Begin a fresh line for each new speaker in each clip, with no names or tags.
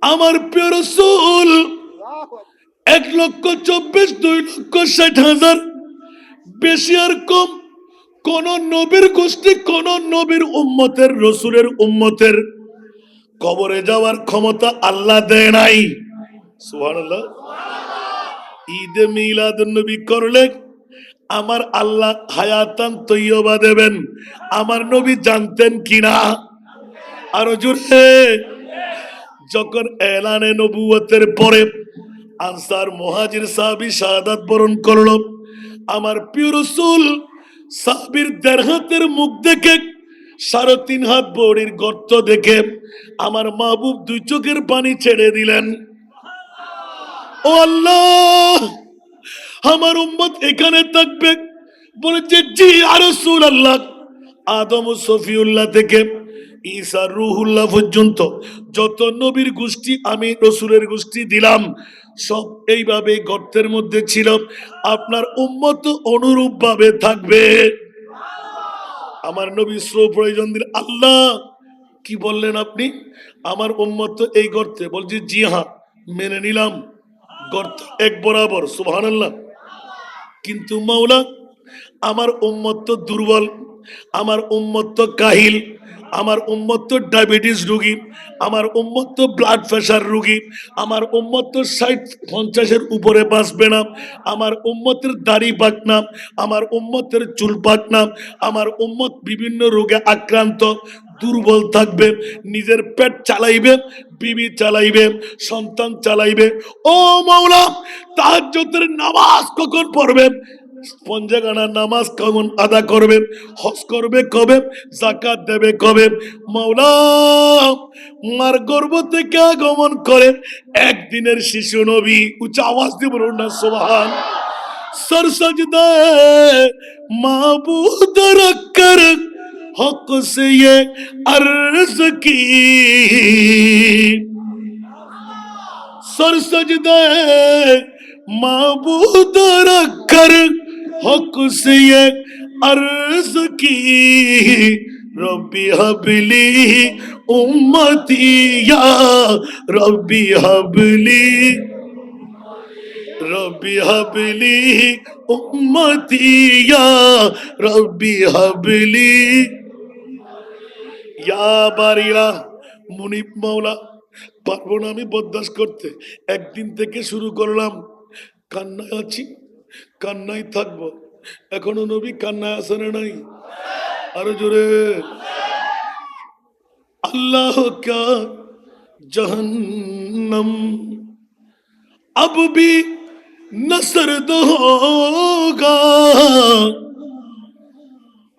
আমার প্রিয় রাসূল 1,24,000 2,60,000 বেশি আর কম কোন নবীর গোষ্ঠী কোন নবীর উম্মতের রাসূলের উম্মতের কবরে যাওয়ার ক্ষমতা আল্লাহ দেয় নাই। সুবহানাল্লাহ। ঈদে মিলাদুন নবী করলে আমার আল্লাহ হায়াতান তৈয়বা দেবেন। আমার নবী জানতেন কিনা? আরো জোরে। যখন এলানে নবুয়তের পরে আনসার মুহাজির সাহাবী শাহাদাত বরণ করলো, আমার প্রিয় রাসূল সাহাবীর 1.5 হাতের মুখ দেখে 3.5 হাত বড়ির গর্ত দেখে আমার মাহবুব 2 চোখের পানি ছেড়ে দিলেন। ও আল্লাহ, আমার উম্মত এখানে থাকবে। বলেছে জি ইয়া রাসূলুল্লাহ। আদম ও সফিউল্লাহ থেকে ঈসা রুহুল্লাহ পর্যন্ত যত নবীর গোষ্ঠী আমি রাসূলের গোষ্ঠী দিলাম, সব এইভাবে গর্তের মধ্যে ছিল। আপনার উম্মত অনুরূপ ভাবে থাকবে। আমার নবী শ্রো প্রয়োজন দিল। আল্লাহ কি বললেন আপনি? আমার উম্মত তো এই গর্তে। বলছি জি হ্যাঁ, মেনে নিলাম, গর্ত এক বরাবর। সুবহানাল্লাহ। কিন্তু মাওলা, আমার উম্মত তো দুর্বল, আমার উম্মত তো কাহিল, আমার উম্মত তো ডায়াবেটিস রোগী, আমার উম্মত তো ব্লাড প্রেশার রোগী, আমার উম্মত তো 60-50-এর উপরে বাঁচবে না, আমার উম্মতের দাড়ি পাক না, আমার উম্মতের চুল পাক না, আমার উম্মত বিভিন্ন রোগে আক্রান্ত, দুর্বল থাকবে, নিজের পেট চালাইবে, বিবি চালাইবে, সন্তান চালাইবে। ও মাওলা, তাহাজ্জুদের নামাজ কখন পড়বে? 50 গানা নামাজ কখন আদা করবে? হজ করবে কবে? যাকাত দেবে কবে? মাওলা, মার গর্ভ থেকে আগমন করে একদিনের শিশু নবী, উচ্চ আওয়াজ দিয়ে বলুন না সুবহান। সর সজদায়ে মাবুদ রখकर হক से ये अर्ज की, सर सजदाए माबूद रखकर हक से ये अर्ज की, रब्बी हबली उम्मती या रब्बी हबली, रब्बी हबली उम्मती या रब्बी हबली या बारिला। মুনিব মাওলা, পারবো না আমি বরদাস্ত করতে। একদিন থেকে শুরু করলাম, কান্নায় আছি, কান্নায় থাকবো। এখনো নবী কান্নায় আছে না নাই? আরো জোরে। আল্লাহ কা জাহান্নাম अब भी नसरद होगा।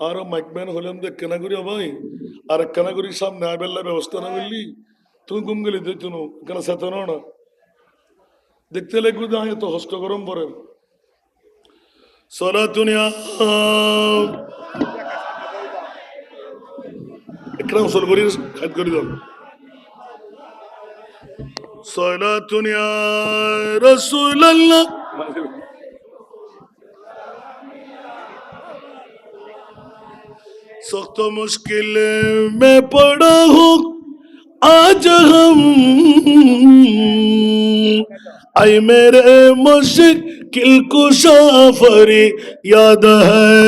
আরো মাইকম্যান হলাম দেখ কেনা করি ভাই, আর কেনা করি সামনে আবেল্লা ব্যবস্থা না বললি তুমি ঘুম গেলি দেখতো কেন চেতনো না দেখতে লাগবে যে এত হস্ত গরম পরে সলা দুনিয়া একরাম সল করি খাদ করি দাও সলা দুনিয়া রাসূলুল্লাহ। सख्त मुश्किल में पड़ा हूँ आज हम, आई मेरे मुश्किल कुशा फरियाद है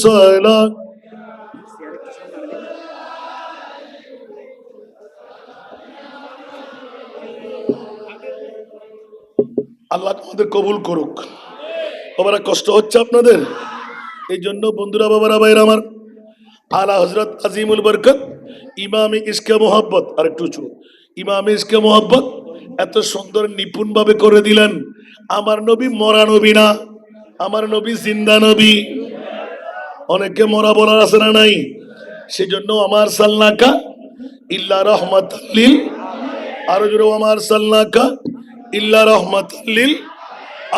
सला। আল্লাহ আমাদের কবুল করুক। বাবারা কষ্ট হচ্ছে আপনাদের, এই জন্য বন্ধুরা বাবারা ভাইরা আমার, আলা হযরত আজিমুল বরকত ইমামে ইশকে মোহাব্বত, আর একটু উঁচু, ইমামে ইশকে মোহাব্বত এত সুন্দর নিপুণ ভাবে করে দিলেন। আমার নবী মরা নবী না, আমার নবী জিন্দা নবী। অনেকে মরা বলার আছে না নাই? সেজন্য আমার সাল্লাকা ইল্লা রাহমাতাল লিল, আরো জোরে আমার সাল্লাকা ইল্লা রাহমাতাল লিল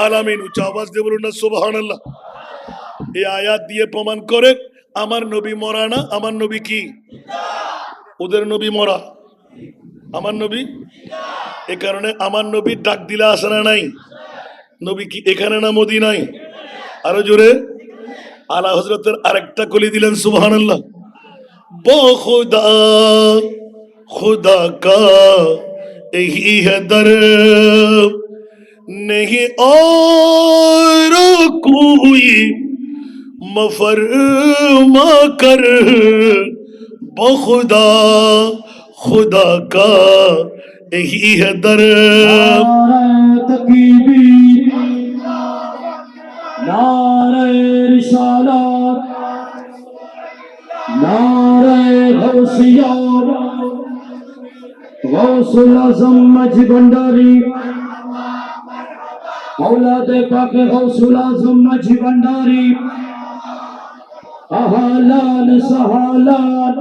আলামিন। উচ্চ আওয়াজ দিয়ে বলুন না সুবহানাল্লাহ। এই আয়াত দিয়ে প্রমাণ করে আমার নবী মরা না। আমার নবী কি? ওদের নবী মরা, আমার নবী। এ কারণে আমার নবী ডাক দিলে আসে না নাই? নবী কি এখানে না মদিনায়? আরো জোরে। আলা হযরতের আরেকটা কলি দিলেন সুবহানাল্লাহ। বখুদা খুদা কা यही है दर, नहीं और कोई मफरमा कर बखुदा खुदा का यही है दर।
तकबीर, नारे रिसालत, नारे गौसिया, गौसुल आज़म मजी भंडारी, औलादे पाक गौसुल आज़म मजी भंडारी, अहलान सहलान,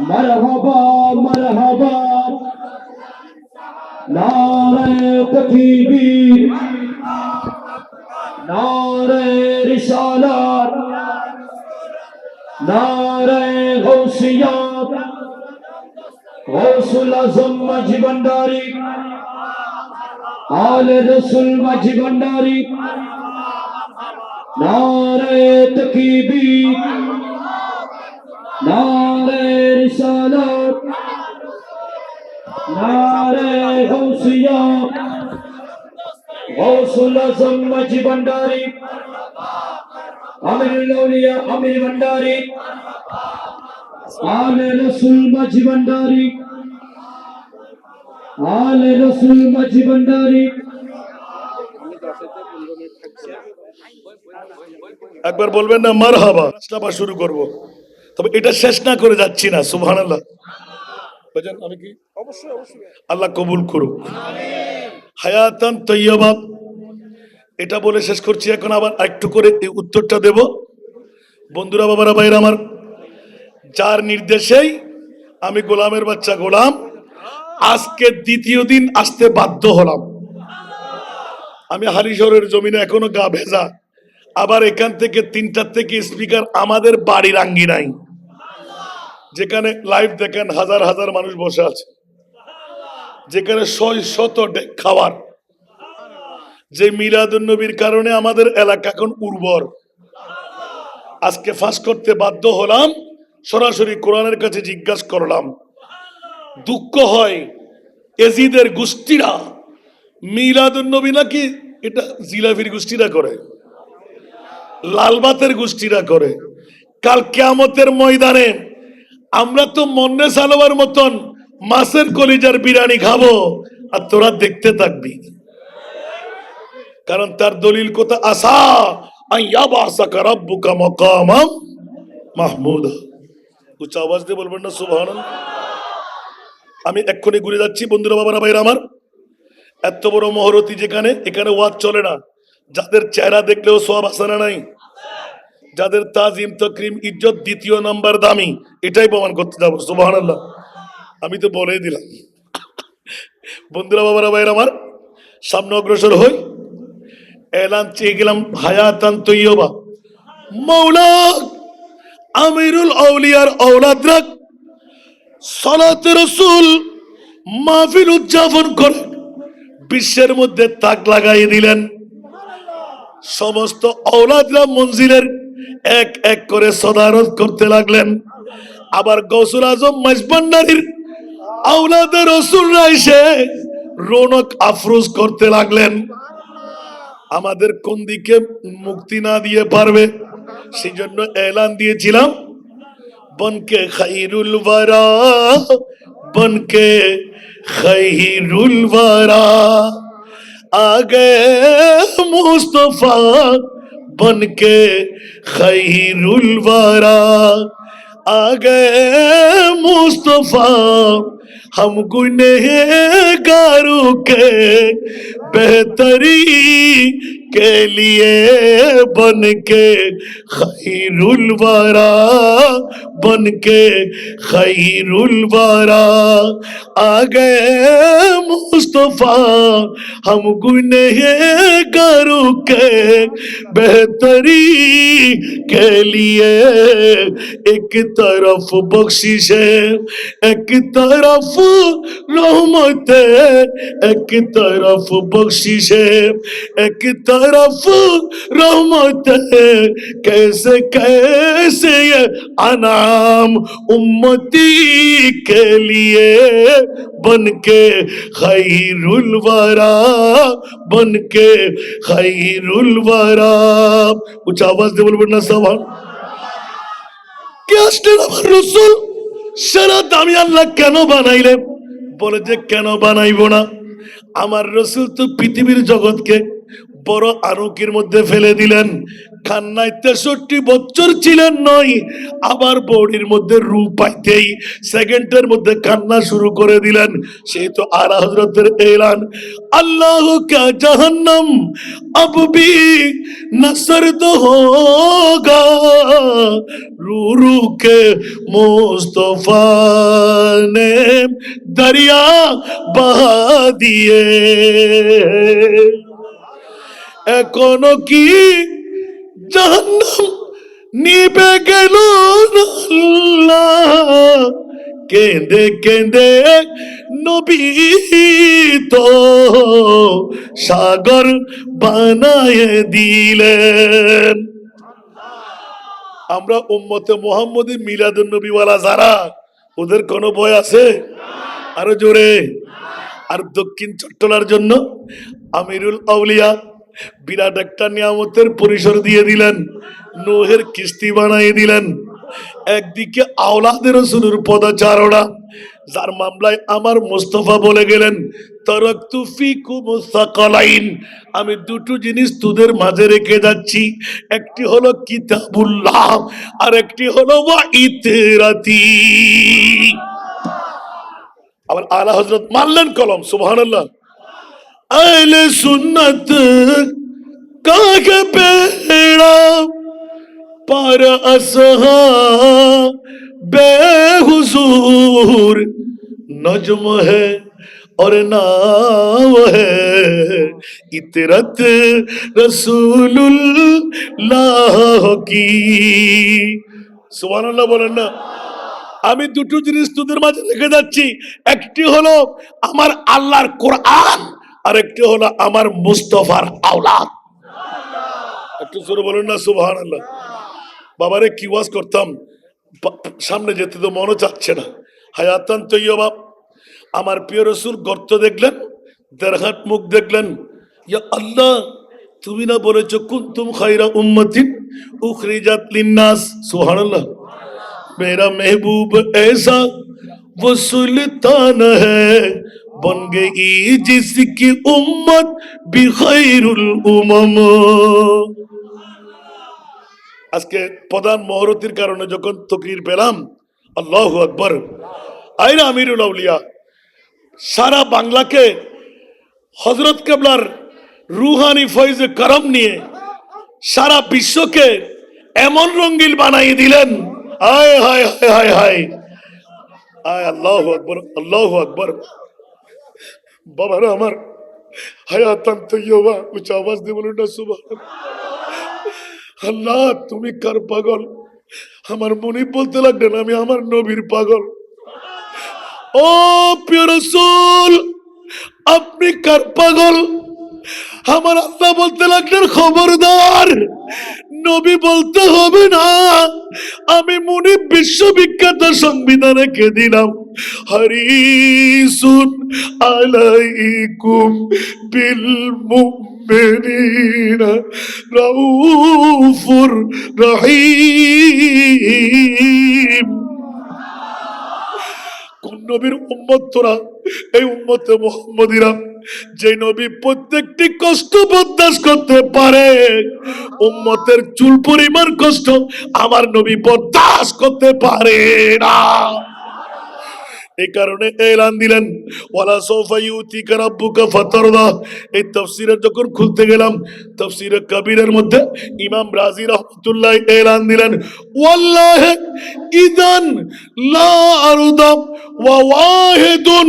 मरहबा मरहबा, नारे तकबीर, नारे रिसालत, नारे गौसिया, गौसुल आज़म मजी भंडारी, आले रसूल मजी भंडारी, नारे तकबीर, नारे रिसालत, नारे गौसिया, गौसुल आज़म मजी भंडारी, अमीरुल औलिया अमीर भंडारी, आले रसूल मजी भंडारी, आले रसूल मजी भंडारी।
একবার বলবেন না মারহাবা, আবার শুরু করব, তবে এটা শেষ না করে যাচ্ছি না। সুবহানাল্লাহ। বুঝেন আমি কি? অবশ্যই অবশ্যই আল্লাহ কবুল করুক। হায়াতান তৈয়বা, এটা বলে শেষ করছি। এখন আবার একটু করে এই উত্তরটা দেব। বন্ধুরা, বাবারা, ভাইরা আমার, যার নির্দেশেই আমি গোলামের বাচ্চা গোলাম আজকে দ্বিতীয় দিন আসতে বাধ্য হলাম। আমি হালিশহরের জমিনে এখনো গা ভেজা। আবার এখান থেকে 3টার থেকে স্পিকার আমাদের বাড়ির আঙ্গিনায়, যেখানে লাইভ দেখেন হাজার হাজার মানুষ বসে আছে, যেখানে 600 ডেক খাওয়ার, যে মিলাদুন নবীর কারণে আমাদের এলাকা এখন উর্বর। আজকে ফাঁস করতে বাধ্য হলাম, সরাসরি কোরআনের কাছে জিজ্ঞাসা করলাম। দুঃখ হয় এজিদের গোষ্ঠীরা মিলাদুন নবী নাকি এটা জিলাফির গোষ্ঠীরা করে, লালবাতের গোষ্ঠীরা করে। কাল কিয়ামতের ময়দানে আমরা তো মন্নে সালোয়ার মতন মাছের কলিজার বিরিয়ানি খাবো, আর তোরা দেখতে থাকবি। কারণ তার দলিল কথা, আসা আইয়াবাসাকা রাব্বুকা মাকামাম মাহমুদা। উচ্চ আওয়াজ দিয়ে বলবেন না সুবহানাল্লাহ। আমি এক্ষুনি ঘুরে যাচ্ছি। বন্ধুরা, বাবারা, ভাইরা আমার, এত বড় মহরতি যেখানে, এখানে ওয়াজ চলে না। যাদের চেহারা দেখলেও সওয়াব আছে না নাই? যাদের তাজিম তাকরিম ইজ্জত 2য় নাম্বার দামি, এটাই প্রমাণ করতে যাবো। সুবহানাল্লাহ। আমি তো বলেই দিলাম। বন্ধুরা, বাবারা, ভাইরা আমার, সামনে অগ্রসর হই। এলান চেয়ে গেলাম হায়াতান তৈয়বা। মাওলা আমিরুল আউলিয়ার ঔলাদরা সালাতে রাসূল মাহফিল উদযাপন করে বিশ্বের মধ্যে তাক লাগাই দিলেন। সমস্ত ঔলাদরা মঞ্জিলের এক এক করে সদারত করতে লাগলেন। আবার গৌসুল আজম মাইজভান্ডারীর আওলাদে রাসূলরা এসে রৌনক আফরোজ করতে লাগলেন। আমাদের কোন দিকে মুক্তি না দিয়ে পারবে, সেই জন্য এলান দিয়েছিলাম, বনকে খাইরুল ওয়ারা, বনকে খাইরুল ওয়ারা, আগে মুস্তফা বনকে খাইরুল ওয়ারা, আগে मुस्तफा हम गुनहगारों के बेहतरी के लिए बन के खैरुल वरा, बन के खैरुल वरा, आ गए मुस्तफा हम गुनहगारों के बेहतरी के लिए। एक तरफ बख्शिश है, एक तरफ रहमत है, एक तरफ बख्शिश है, एक तरफ तरफ रहमत है, कैसे कैसे ये अनाम उम्मती के लिए बन के खैरुल वरा, बन के खैरुल वरा। कुछ आवाज दे बोलবেন না সবাই? কে আসলেন আমার রসুল? সারা দামি আল্লাহ কেন বানাইলেন? বলে যে কেন বানাইবো না, আমার রসুল তো পৃথিবীর জগৎকে বড় আনুকির মধ্যে ফেলে দিলেন। কান্নায় 63 বছর ছিলেন নয়, আবার বডির মধ্যে রূপ পাইতেই সেকেন্ডের মধ্যে কান্না শুরু করে দিলেন। সেই তো আলা হযরতের এলান, আল্লাহ কা জাহান্নাম अब भी नसर्द होगा, रू रू के मुस्तफा ने दरिया बहा दिए। এখনো কি জাহান্নাম নিবে গেল না? আল্লাহ কেঁদে কেঁদে নবী তো সাগর বানায়ে দিলেন। আমরা উম্মতে মুহাম্মদী মিলাদুন নবীওয়ালা যারা, ওদের কোনো ভয় আছে? আরো জোরে। আর দক্ষিণ চট্টলার জন্য আমিরুল আউলিয়া বিরাট একটা নিয়ামতের পরিসর দিয়ে দিলেন, নোহের কিস্তি বানাই দিলেন। একদিকে আওলাদে রাসূলের পদচারণা, যার মামলায় আমার মুস্তাফা বলে গেলেন, তারাকতু ফিকুম সাকালাইন, আমি দুটো জিনিস তোদের মাঝে রেখে যাচ্ছি, একটি হলো কিতাবুল্লাহ আর একটি হলো ওয়া ইতরাতি। আবার আলা হযরত মানলেন কলম, সুবহানাল্লাহ। আহলে সুন্নাত কাকে পেড়া पर असहाबे हुजूर नज्म है और नाव है इतरत रसूलुल्लाह की। সুবহানাল্লাহ বলেন না। আমি দুটো জিনিস তোদের মাঝে রেখে যাচ্ছি, একটি হলো আমার আল্লাহর কোরআন আর একটি হলো আমার মুস্তাফার আওলাদ। একটু জোরে বলেন না সুবহানাল্লাহ। বাবারে কি ওয়াজ করতাম, সামনে যেতে তো মনে চাচ্ছে না। হায়াতান তৈয়বা, আমার প্রিয় রসুল গর্ত দেখলেন, দেড়হাত মুখ দেখলেন। ইয়া আল্লাহ, তুমি না বলেছো কুনতুম খায়রা উম্মাতিন উখরিজাত লিন্নাস, সুবহানাল্লাহ। मेरा महबूब ऐसा वो सुल्तान है बन गई जिसकी उम्मत भी खैरुल उमम। আজকে প্রধান মহরতির কারণে যখন তকরির পেলাম, আল্লাহু আকবার, আইনা আমিরুল আউলিয়া সারা বাংলাকে হযরত কেবলার রুহানি ফয়জে করম নিয়ে সারা বিশ্বকে এমন রঙ্গিল বানাই দিলেন। হায় হায় হায় হায় হায় আয়, আল্লাহু আকবার, আল্লাহু আকবার। বাবারা আমার, হায়াতান তৈয়বা, উচ্চ আওয়াজ দিয়ে বলুন না সুবহানাল্লাহ। আল্লাহ তুমি কার পাগল? আমার মনে বলতে লাগলেন আমি আমার নবীর পাগল। ও প্রিয় রাসূল, আপনি কার পাগল? আমার আল্লাহ বলতে লাগলেন খবরদার, নবী বলতে হবে না, আমি মুনিব বিশ্ববিখ্যাত সংবিধান রেখে দিলাম, হারিসুন আলাইকুম বিল মুমিনিনা রাউফুর রহিম। কোন নবীর উম্মত তোরা? এই উম্মতে মুহাম্মদীরা, যে নবী প্রত্যেকটি কষ্ট বরদাস্ত করতে পারে, উম্মতের চুল পরিমাণ কষ্ট আমার নবী বরদাস্ত করতে পারে না। এই কারণে এলান দিলেন, ওয়ালা সাউফা ইউতিকা রাব্বুকা ফাতারদা। এই তাফসীরে যখন খুলতে গেলাম, তাফসীরে কবীরের মধ্যে ইমাম রাজি রাহমাতুল্লাহ এলান দিলেন, ওয়াল্লাহি ইদান লা আরদা ওয়া ওয়াহিদুন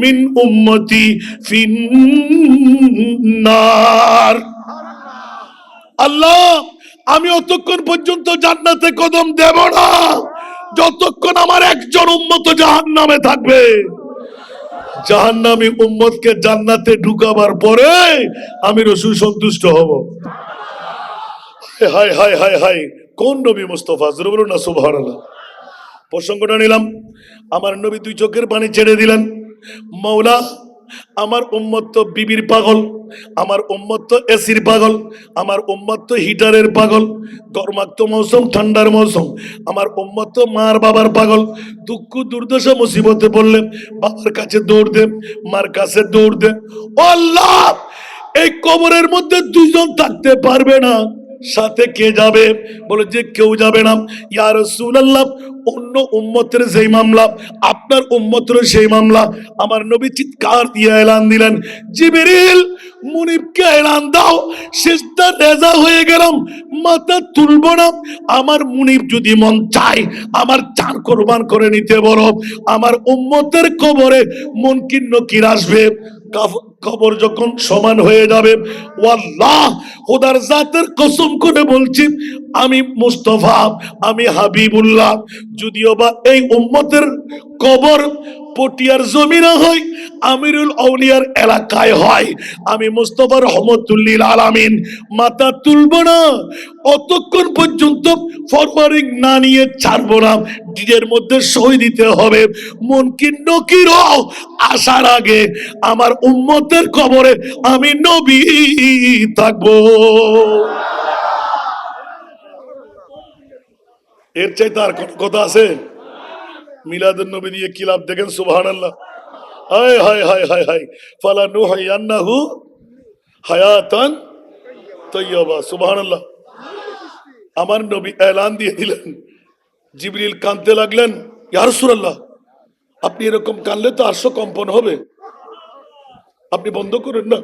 মিন উম্মতি ফিন নার। আল্লাহ, আমি অতক্ষণ পর্যন্ত জান্নাতে কদম দেব না যতক্ষণ আমার একজন উম্মত জাহান্নামে থাকবে। জাহান্নামী উম্মতকে জান্নাতে ঢুকাবার পরে আমি রাসূল সন্তুষ্ট হব। হাই হাই হাই হাই, কোন নবী মুস্তাফা, জোরে বলুন না সুবহানাল্লাহ। প্রসঙ্গটা নিলাম, আমার নবী দুই চোখের পানি ছেড়ে দিলেন, মাওলা আমার উম্মত তো বিবির পাগল, আমার উম্মত তো এসির পাগল, আমার উম্মত তো হিটারের পাগল, গরমাক্ত মৌসুম ঠান্ডার মৌসুম, আমার উম্মত তো মার বাবার পাগল। দুঃখ দুর্দশা মুসিবতে পড়লে বাবার কাছে দৌড় দে, মার কাছে দৌড় দে। ও আল্লাহ, এই কবরের মধ্যে দুইজন থাকতে পারবে না, সাথে কে যাবে? বলে যে কেউ যাবে না। ইয়া রাসূলুল্লাহ, অন্য উম্মতের যেই মামলা আপনার উম্মতের সেই মামলা। আমার নবী চিৎকার দিয়ে এলান দিলেন, জিবরিল মুনিবকে এলান দাও, সিজদা রেজা হয়ে গেলাম, মাথা তুলবো না। আমার মুনিব যদি মন চায় আমার জান কোরবান করে নিতে বলো। আমার উম্মতের কবরে মুনকির নকির আসবে, কবর যখন সমান হয়ে যাবে, ওয়াল্লাহ খোদার জাতের কসম করে বলছি, আমি মুস্তাফা, আমি হাবিবুল্লাহ, যদিও বা এই উম্মতের কবর পটিয়ার জমিনে হয়, আমিরুল আউলিয়ার এলাকায় হয়, আমি মুস্তাফা রহমতুল্লিল আলামিন মাথা তুলব না অতক্ষণ পর্যন্ত ফরওয়ারিং না নিয়ে ছাড়বো না। নিজের মধ্যে সই দিতে হবে, মুনকির নকির আসার আগে আমার উম্মতের কবরে আমি নবী থাকবো। এর চাইতে আর কোন কথা আছে? মিলাদুন নবী দিয়ে কি লাভ দেখেন, সুবহানাল্লাহ। হায় হায় হায় হায় হায়, ফালানুহাইয়ান্নাহু হায়াতান তাইয়্যিবা, সুবহানাল্লাহ। আমার নবী এলান দিয়ে দিলেন, জিবরিল কাঁদতে লাগলেন, ইয়া রাসূলুল্লাহ আপনি এরকম কাঁদলে তো আরশ কম্পন হবে, আপনি বন্ধ করেন না।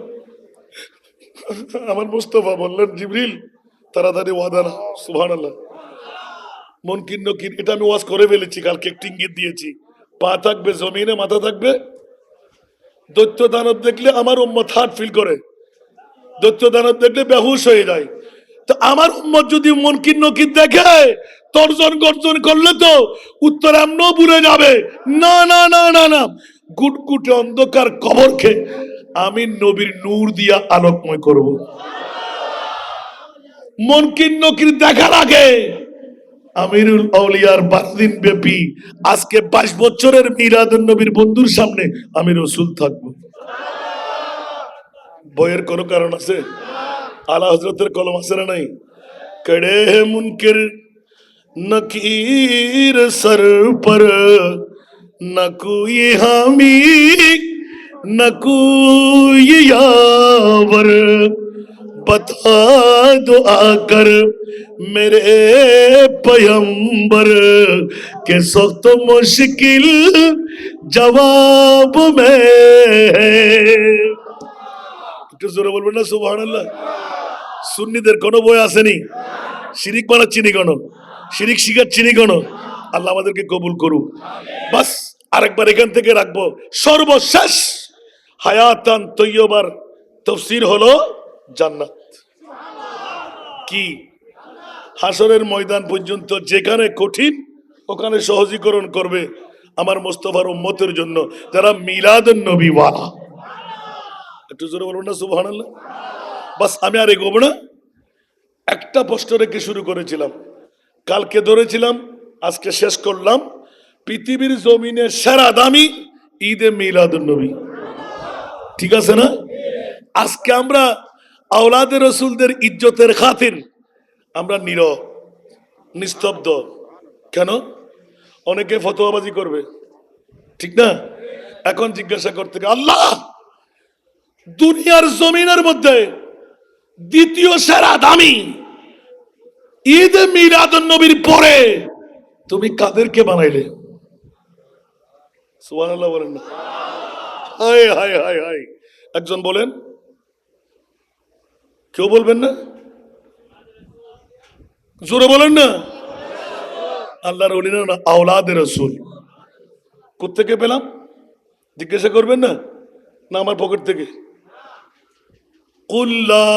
আমার মুস্তাফা বললেন, জিবরিল তাড়াতাড়ি ওয়াদা না, সুবহানাল্লাহ। মুনকির নকির এটা আমি ওয়াজ করে ফেলেছি, কালকে একটু ইঙ্গিত দিয়েছি। পা থাকবে জমিনে, মাথা থাকবে। দৈত্য দানব দেখলে আমার উম্মত হার্ট ফিল করে, দৈত্য দানব দেখলে বেহুশ হয়ে যায়। তো আমার উম্মত যদি মুনকির নকির দেখে তর্জন গর্জন করলে তো উত্তর এমনও বুড়ে যাবে। না না না না না, গুটগুটে অন্ধকার কবরকে আমি নবীর নূর দিয়া আলোকময় করব। মুনকির নকির দেখার আগে আমিরুল আউলিয়ার 12 দিন ব্যাপী আজকে 22 বছরের মিলাদুন নবীর বন্ধুর সামনে আমি রাসূল থাকবো। বইয়ের কোনো কারণ আছে? আলা হযরতের কলম আছে না নাই? কড়ে হে মুনকির নকির সর পর, না কোই हामी না কোই ইয়াवर, बता दो आकर मेरे पैगंबर के सख्त मुश्किल जवाब में है। একটু জোরে বলবেন না সুবহানাল্লাহ। সুন্নিদের কোনো বই আসেনি, শিরিক বানাচ্ছি নি কোনো, শিরিক শিখাচ্ছি নি কোনো। আল্লাহ আমাদেরকে কবুল করুক। বাস আরেকবার এখান থেকে রাখবো, সর্বশেষ হায়াতান তৈয়বার তাফসীর হলো জান্নাত। কি হাসরের ময়দান পর্যন্ত যেখানে কঠিন ওখানে সহজীকরণ করবে আমার মুস্তাফার উম্মতের জন্য, যারা মিলাদুন নবী ওয়ালা। একটু জোরে বলুন না সুবহানাল্লাহ। বাস আমি আর এগোবো না, একটা প্রশ্ন রেখে শুরু করেছিলাম, কালকে ধরেছিলাম, আজকে শেষ করলাম। পৃথিবীর জমিনে সেরা দামি ঈদে মিলাদুন নবী, ঠিক আছে না? আজকে আমরা আওলাদে রসুলদের ইজ্জতের খাতির আমরা নীরব নিস্তব্ধ। কেন? অনেকে ফতোয়াবাজি করবে, ঠিক না? এখন জিজ্ঞাসা করতে, আল্লাহ দুনিয়ার জমিনের মধ্যে দ্বিতীয় সেরা দামি ঈদে মিলাদুন নবীর পরে তুমি কাদেরকে বানাইলে? সুবহানাল্লাহ বলেন না। হায় হায় হায় হায়, একজন বলেন, কেউ বলবেন না? জোরে বলেন না। আল্লাহর ওলি না, আওলাদে রাসূল। কোত্থেকে পেলাম জিজ্ঞাসা করবেন না, না আমার পকেট থেকে? কুল লা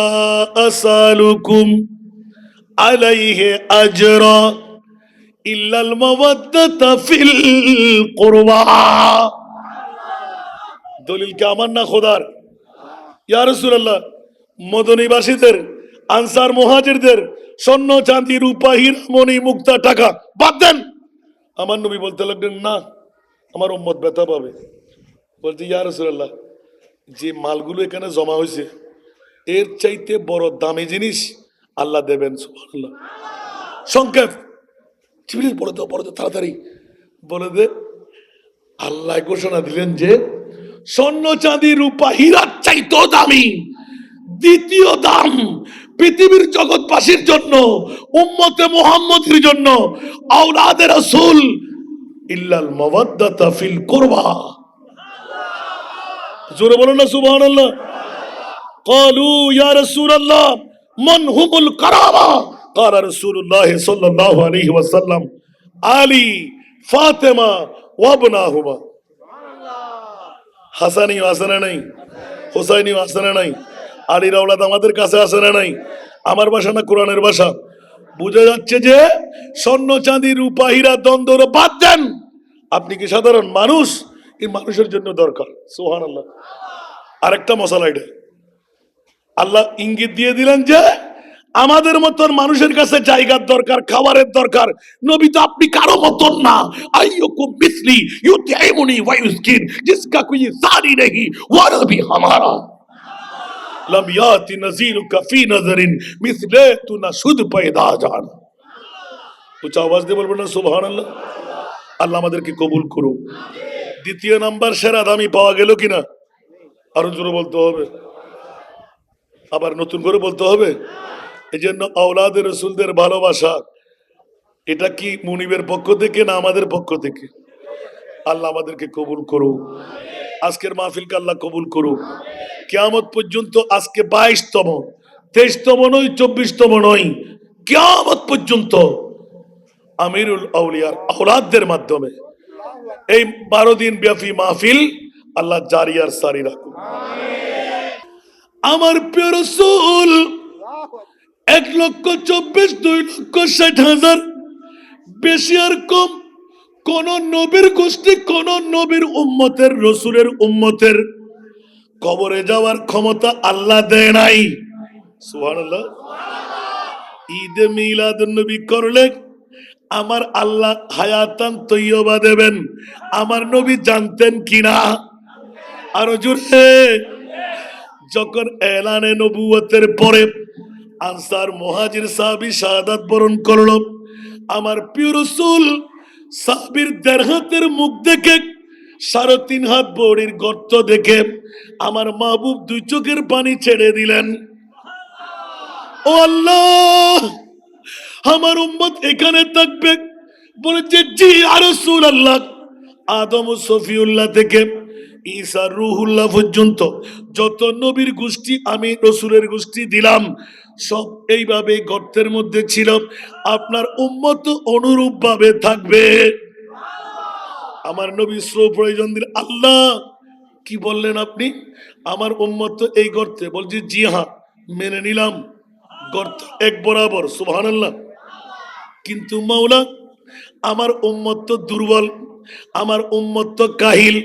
আসালুকুম আলাইহি আজরা ইল্লাল মাওয়াদ্দাতা ফিল কুরবা। দলিল কি আমার না খোদার? ইয়া রাসূলুল্লাহ, মদনীবাসীদের, আনসার মুহাজিরদের স্বর্ণ চাঁদি রূপা হীরা মণি মুক্তা টাকা বাদ দেন। আমার নবী বলতে লাগলেন, না, আমার উম্মত ব্যথা পাবে। বলতে, ইয়া রাসূলুল্লাহ, যে মালগুলো এখানে জমা হয়েছে এর চাইতে বড় দামি জিনিস আল্লাহ দেবেন। সুবহানাল্লাহ। সংক্ষেপ, জিবরিল বলে দাও তাড়াতাড়ি বলে দে। আল্লাহ ঘোষণা দিলেন যে স্বর্ণ চাঁদি রূপা হীরার চাইতেও দামি দ্বিতীয় দাম পৃথিবীর জগৎবাসীর জন্য, উম্মতে মুহাম্মদের জন্য, আওলাদে রাসূল, ইল্লাল মাওয়াদ্দাতা ফিল কুরবা। জোরে বলুন না সুবহানাল্লাহ। ক্বালু ইয়া রাসূলুল্লাহ মান হুমুল কারামা? ক্বালা রাসূলুল্লাহ সাল্লাল্লাহু আলাইহি ওয়াসাল্লাম আলী, ফাতেমা ওয়া ইবনাহুমা। হাসানি হাসানা নাই, হুসাইনি হাসানা নাই, আলীর আওলাদ আমাদের কাছে আসে না নাই? আমার ভাষা না কোরআনের ভাষা? বুঝা যাচ্ছে যে স্বর্ণ চাঁদি রূপা হীরা দ্বন্দ্ব বাদ দেন। আপনি কি সাধারণ মানুষ? এই মানুষের জন্য দরকার। সুবহানাল্লাহ। আরেকটা মশলা, এটা আল্লাহ ইঙ্গিত দিয়ে দিলেন যে আমাদের মতন মানুষের কাছে জায়গার দরকার, খাবারের দরকার। নবী তো আপনি কারো মতন না। আইয়ুকুম মিসলি ইউতিমুনি ওয়া ইউসকিন, জিসকা কোই সারি নেহি ওয়া নবী হামারা লাম ইয়াতি নযীরুকা ফি নযরিন মিসলে তু না শুদ পয়দা জান। উচ্চ আওয়াজ দিয়ে বলবেন না সুবহানাল্লাহ। আল্লাহ আমাদেরকে কবুল করুক। দ্বিতীয় নাম্বার, সেরা দামি পাওয়া গেল কিনা? আরো জোরে বলতে হবে, আবার নতুন করে বলতে হবে। এই জন্য আওলাদে রাসূলদের ভালোবাসা, এটা কি মুনিবের পক্ষ থেকে না আমাদের পক্ষ থেকে? আল্লাহ আমাদেরকে কবুল করুক। আজকের মাহফিলকে আল্লাহ কবুল করুক। কিয়ামত পর্যন্ত, আজকে 22তম, 23তম নয়, 24তম নয়, কিয়ামত পর্যন্ত আমিরুল আউলিয়ার আওলাদদের মাধ্যমে এই 12 দিন ব্যাপী মাহফিল আল্লাহ জারি আর সারি রাখুক। আমার প্রিয় রাসূল 1,24,000, 2,60,000, বেশি আর কম কোন নবীর গোষ্ঠী, কোন নবীর উম্মতের, রসুলের উম্মতের কবরে যাওয়ার ক্ষমতা আল্লাহ দেয় নাই। সুবহানাল্লাহ। ঈদে মিলাদুন নবী করলে আমার আল্লাহ হায়াতান তৈয়বা দেবেন। আমার নবী জানতেন কিনা? আরো জোরে। যখন এলানে নবুয়তের পরে আনসার মুহাজির সাহাবী শাহাদাত বরণ করলো, আমার প্রিয় রাসূল সাহাবীর 1.5 হাতের মুখ দেখে, 3.5 হাত বড়ির গর্ত দেখে আমার মাহবুব 2 চোখের পানি ছেড়ে দিলেন। ও আল্লাহ, আমার উম্মত এখানে থাকবে। বলেছে, জি ইয়া রাসূলুল্লাহ। আদম ও সফিউল্লাহ থেকে ঈসা রুহুল্লাহ পর্যন্ত যত নবীর গোষ্ঠী আমি রসুলের গোষ্ঠী দিলাম, সব এইভাবে গর্তের মধ্যে ছিল। আপনার উম্মত অনুরূপ ভাবে থাকবে। আমার নবী শ্রো প্রয়োজন দিল। আল্লাহ কি বললেন আপনি? আমার উম্মত তো এই গর্তে। বলছি, জি হ্যাঁ, মেনে নিলাম, গর্ত এক বরাবর। সুবহানাল্লাহ। কিন্তু মাওলা, আমার উম্মত তো দুর্বল, আমার উম্মত তো কাহিল,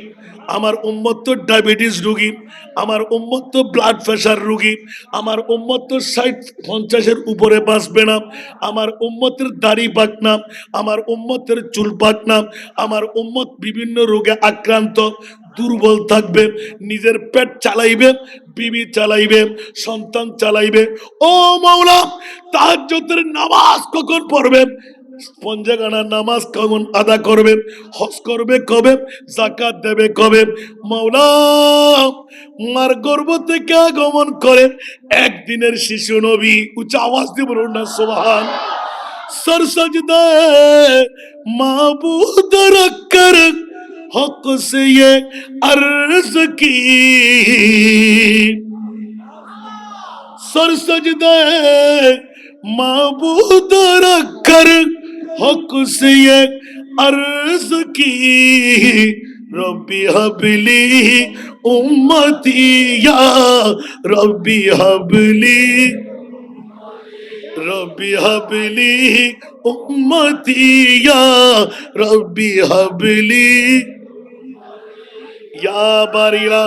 আমার উম্মত তো ডায়াবেটিস রোগী, আমার উম্মত তো ব্লাড প্রেশার রোগী, আমার উম্মত তো 60-50-এর উপরে বাঁচবে না, আমার উম্মতের দাড়ি পাক না, আমার উম্মতের চুল পাক না, আমার উম্মত বিভিন্ন রোগে আক্রান্ত, দুর্বল থাকবে, নিজের পেট চালাইবে, বিবি চালাইবে, সন্তান চালাইবে। ও মাওলা, তাহাজ্জুদের নামাজ কখন পড়বে? 50 গানা নামাজ কখন আদা করবে? হজ করবে কবে? যাকাত দেবে কবে? মাওলা, মার গর্ভ থেকে আগমন করে একদিনের শিশু নবী, উচ্চ আওয়াজ দিয়ে বলুন না সুবহান। সর সজদায়ে মাবুদ রখकर হক से ये अर्ज की, सर सजदाए माबूद रखकर हक से ये अर्ज की, रब्बी हबली उम्मती या रब्बी हबली, रब्बी हबली उम्मती या रब्बी हबली ইয়া বারিরা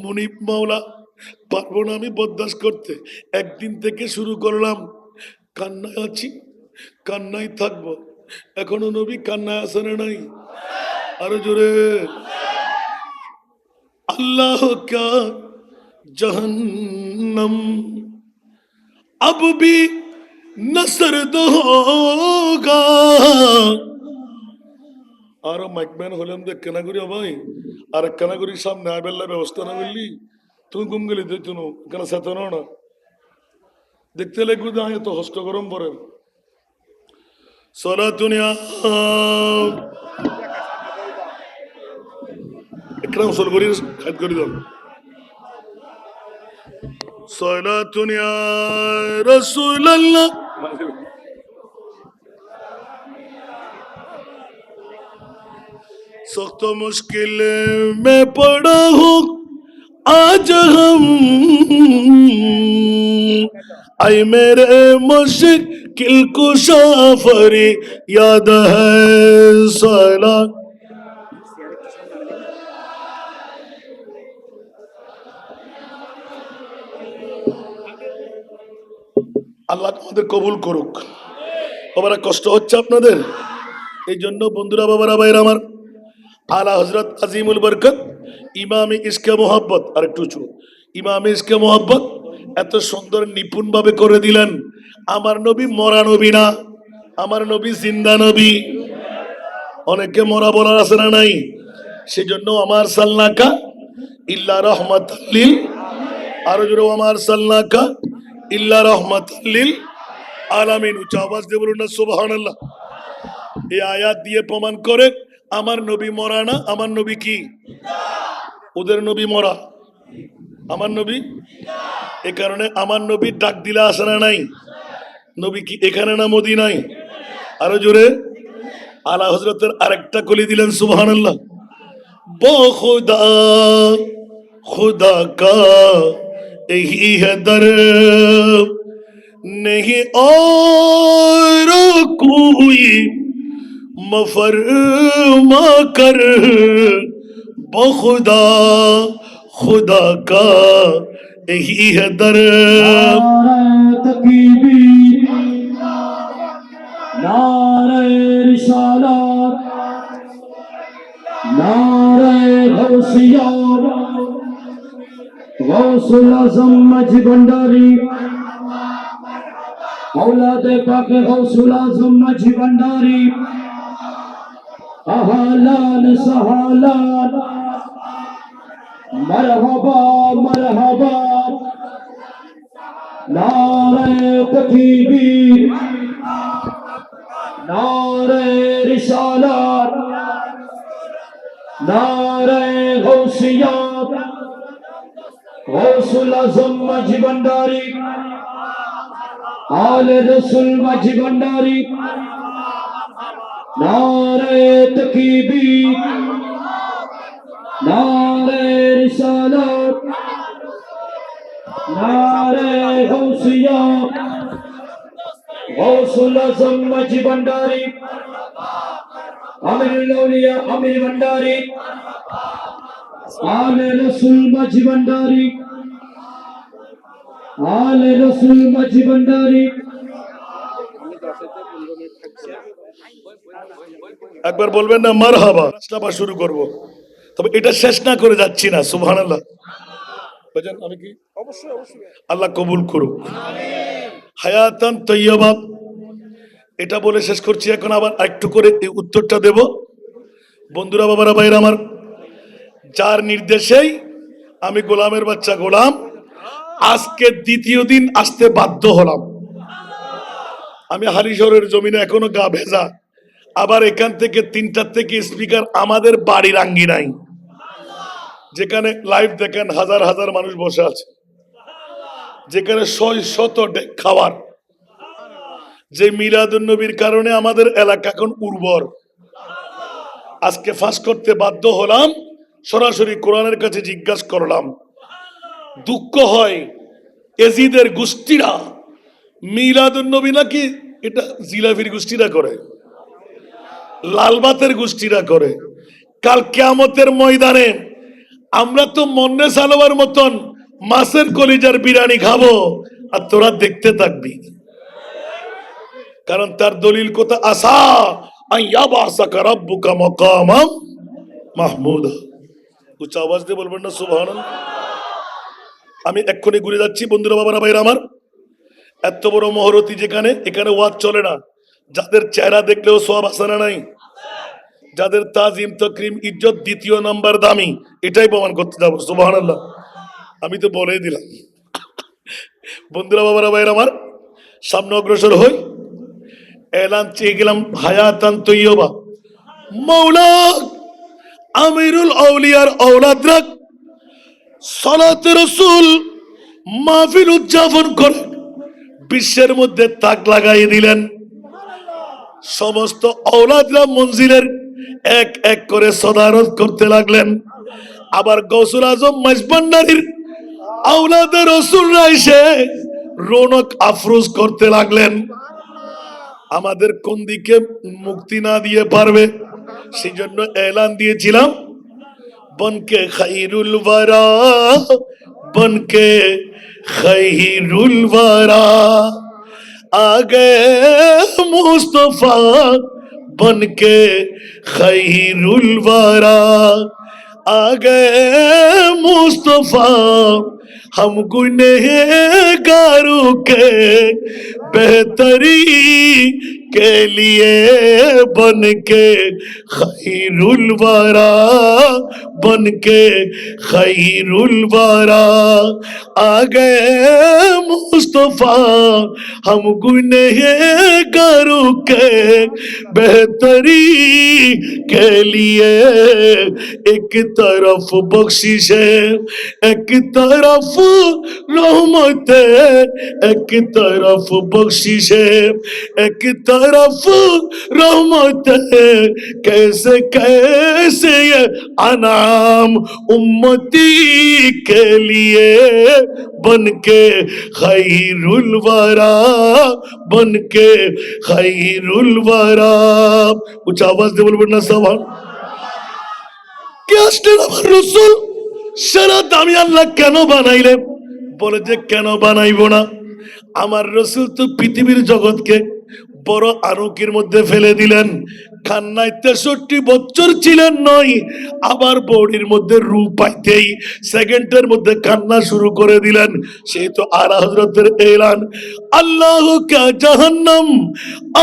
মুনিব মাওলা, পারবো না আমি বরদাস্ত করতে। একদিন থেকে শুরু করলাম, কান্নায় আছি, কান্নায় থাকবো। এখনো নবী কান্নায় আছে না নাই? আরো জোরে। अल्लाह का जहन्नम अब भी नसरद होगा। আরো মাইকম্যান হলাম দেখ কেনা করি ভাই, আর কেনা করি সামনে আবেল্লা ব্যবস্থা না বললি তুমি ঘুম গেলি দেখতো কেন চেতনো না দেখতে লাগবে যে আমি তো হস্ত গরম পরে সলা দুনিয়া একরাম সল করি খাদ করি দাও صلاة يا رسول الله सख्त मुश्किल में पड़ा हूँ आज हम आई मेरे मुश्किल कुशा फरी याद है सला আল্লাহ আমাদের কবুল করুক। বাবারা কষ্ট হচ্ছে আপনাদের, এই জন্য বন্ধুরা বাবারা ভাইরা আমার, আলা হজরত আজিমুল বরকত ইমামে ইসকে মোহাব্বত, আর একটু উঁচু, ইমামে ইসকে মোহাব্বত এত সুন্দর নিপুণ ভাবে করে দিলেন। আমার নবী মরা নবী না, আমার নবী জিন্দা নবী। অনেকে মরা বলার আছে না নাই? সেজন্য আমার সাল্লাকা ইল্লা রহমাতাল্লিল, আরো জোরে আমার সাল্লাকা ইল্লা রহমাতাল্লিল আলামিন। উচ্চ আওয়াজ দিয়ে বলুন না সুবহানাল্লাহ। এই আয়াত দিয়ে প্রমাণ করে আমার নবী মরা না, আমার নবী কি? ওদের নবী মরা, আমার নবী। এ কারণে আমার নবী ডাক দিলে আসে না নাই? নবী কি এখানে না মদিনায়? আরো জোরে আলা হযরতের আরেকটা কলি দিলেন সুবহানাল্লাহ। বখুদা খুদা কা यही है दर नहीं और कोई मफरमा कर बखुदा खुदा का यही है दर।
तकबीर नारे रिसालत नारे गौसिया गौसुल आजम माझी भंडारी औलादे पाके गौसुल आजम माझी भंडारी अहलान सहलान मरहबा मरहबा नारे तकबीर नारे रिसालत नारे गौसिया गौसुल आजम माझी भंडारी आले रसूल माझी भंडारी नारे तकबीर नारे रिसालत नारे गौसिया गौसुल आजम माझी भंडारी अमीरुल औलिया अमीर भंडारी आले रसूल माझी भंडारी आले रसूल माझी भंडारी।
একবার বলবেন না মারহাবা। আবার শুরু করব, তবে এটা শেষ না করে যাচ্ছি না। সুবহানাল্লাহ। বুঝেন আমি কি? অবশ্যই অবশ্যই আল্লাহ কবুল করুক। হায়াতান তাইয়্যিবা, এটা বলে শেষ করছি। এখন আবার একটু করে এই উত্তরটা দেব। বন্ধুরা বাবারা ভাইরা আমার, যার নির্দেশেই আমি গোলামের বাচ্চা গোলাম আজকে দ্বিতীয় দিন আসতে বাধ্য হলাম। আমি হালিশহরের জমিনে এখনো গা ভেজা। আবার এখান থেকে 3টার থেকে স্পিকার আমাদের বাড়ির আঙ্গিনায়, যেখানে লাইভ দেখেন হাজার হাজার মানুষ বসে আছে, যেখানে 600 ডেক খাওয়ার, যে মিলাদুন নবীর কারণে আমাদের এলাকা এখন উর্বর। আজকে ফাঁস করতে বাধ্য হলাম, সরাসরি কোরআনের কাছে জিজ্ঞাসা করলাম। দুঃখ হয় এজিদের গোষ্ঠীরা মিলাদুন নবী নাকি এটা জিলাফির গোষ্ঠীরা করে, লালবাতের গোষ্ঠীরা করে। কাল কিয়ামতের ময়দানে আমরা তো মন্নে সালোয়ার মতন মাছের কলিজার বিরিয়ানি খাবো, আর তোরা দেখতে থাকবি। কারণ তার দলিল কথা, আসা আইয়াবাসাকা রাব্বুকা মাকামাম মাহমুদা। উচ্চ আওয়াজ দিয়ে বলবেন না সুবহানাল্লাহ। আমি এক্ষুনি ঘুরে যাচ্ছি বন্ধুরা, বাবারা, ভাইরা আমার। এত বড় মহরতি যেখানে, এখানে ওয়াজ চলে না। যাদের চেহারা দেখলেও সওয়াব আছে না নাই? যাদের তাজিম তাকরিম ইজ্জত দ্বিতীয় নাম্বার দামি, এটাই প্রমাণ করতে যাবো। সুবহানাল্লাহ। আমি তো বলেই দিলাম। বন্ধুরা, বাবারা, ভাইরা আমার, সামনে অগ্রসর হই। এলান চেয়ে গেলাম হায়াতান তৈয়বা। মাওলা আমিরুল আউলিয়ার ঔলাদরা সালাতে রাসূল মাহফিল উদযাপন করে বিশ্বের মধ্যে তাক লাগাই দিলেন। সমস্ত ঔলাদরা মঞ্জিলের এক এক করে সদারত করতে লাগলেন। আবার গৌসুল আজম মাইজভান্ডারীর আওলাদে রাসূলরা এসে রৌনক আফরোজ করতে লাগলেন। আমাদের কোন দিকে মুক্তি না দিয়ে পারবে, সেই জন্য এলান দিয়েছিলাম, বনকে খাইরুল ওয়ারা, বনকে খাইরুল ওয়ারা, আগে মুস্তফা বনকে খাইরুল ওয়ারা, आगे मुस्तफा हम गुनहगारों के बेहतरी के लिए बन के खैरुल वरा, बन के खैरुल वरा, आगे मुस्तफा हम गुनहगारों के बेहतरी के लिए एक तरफ बख्शिश है, एक तरफ रहमत है, एक तरफ बख्शिश है, एक तरफ रहमत है। कैसे कैसे ये अनाम उम्मती के लिए बन के खैरुल वरा, बन के खैरुल वरा। कुछ आवाज दे बोलबेन ना सवाल। কে আসলেন আমার রাসূল? সারা দামি আল্লাহ কেন বানাইলেন? বলে যে কেন বানাইবো না, আমার রাসূল তো পৃথিবীর জগৎকে বড় আনুকির মধ্যে ফেলে দিলেন। কান্নায় 63 বছর ছিলেন নয়, আবার বডির মধ্যে রূপ পাইতেই সেকেন্ডের মধ্যে কান্না শুরু করে দিলেন। সেই তো আলা হযরতের এলান, আল্লাহ কা জাহান্নাম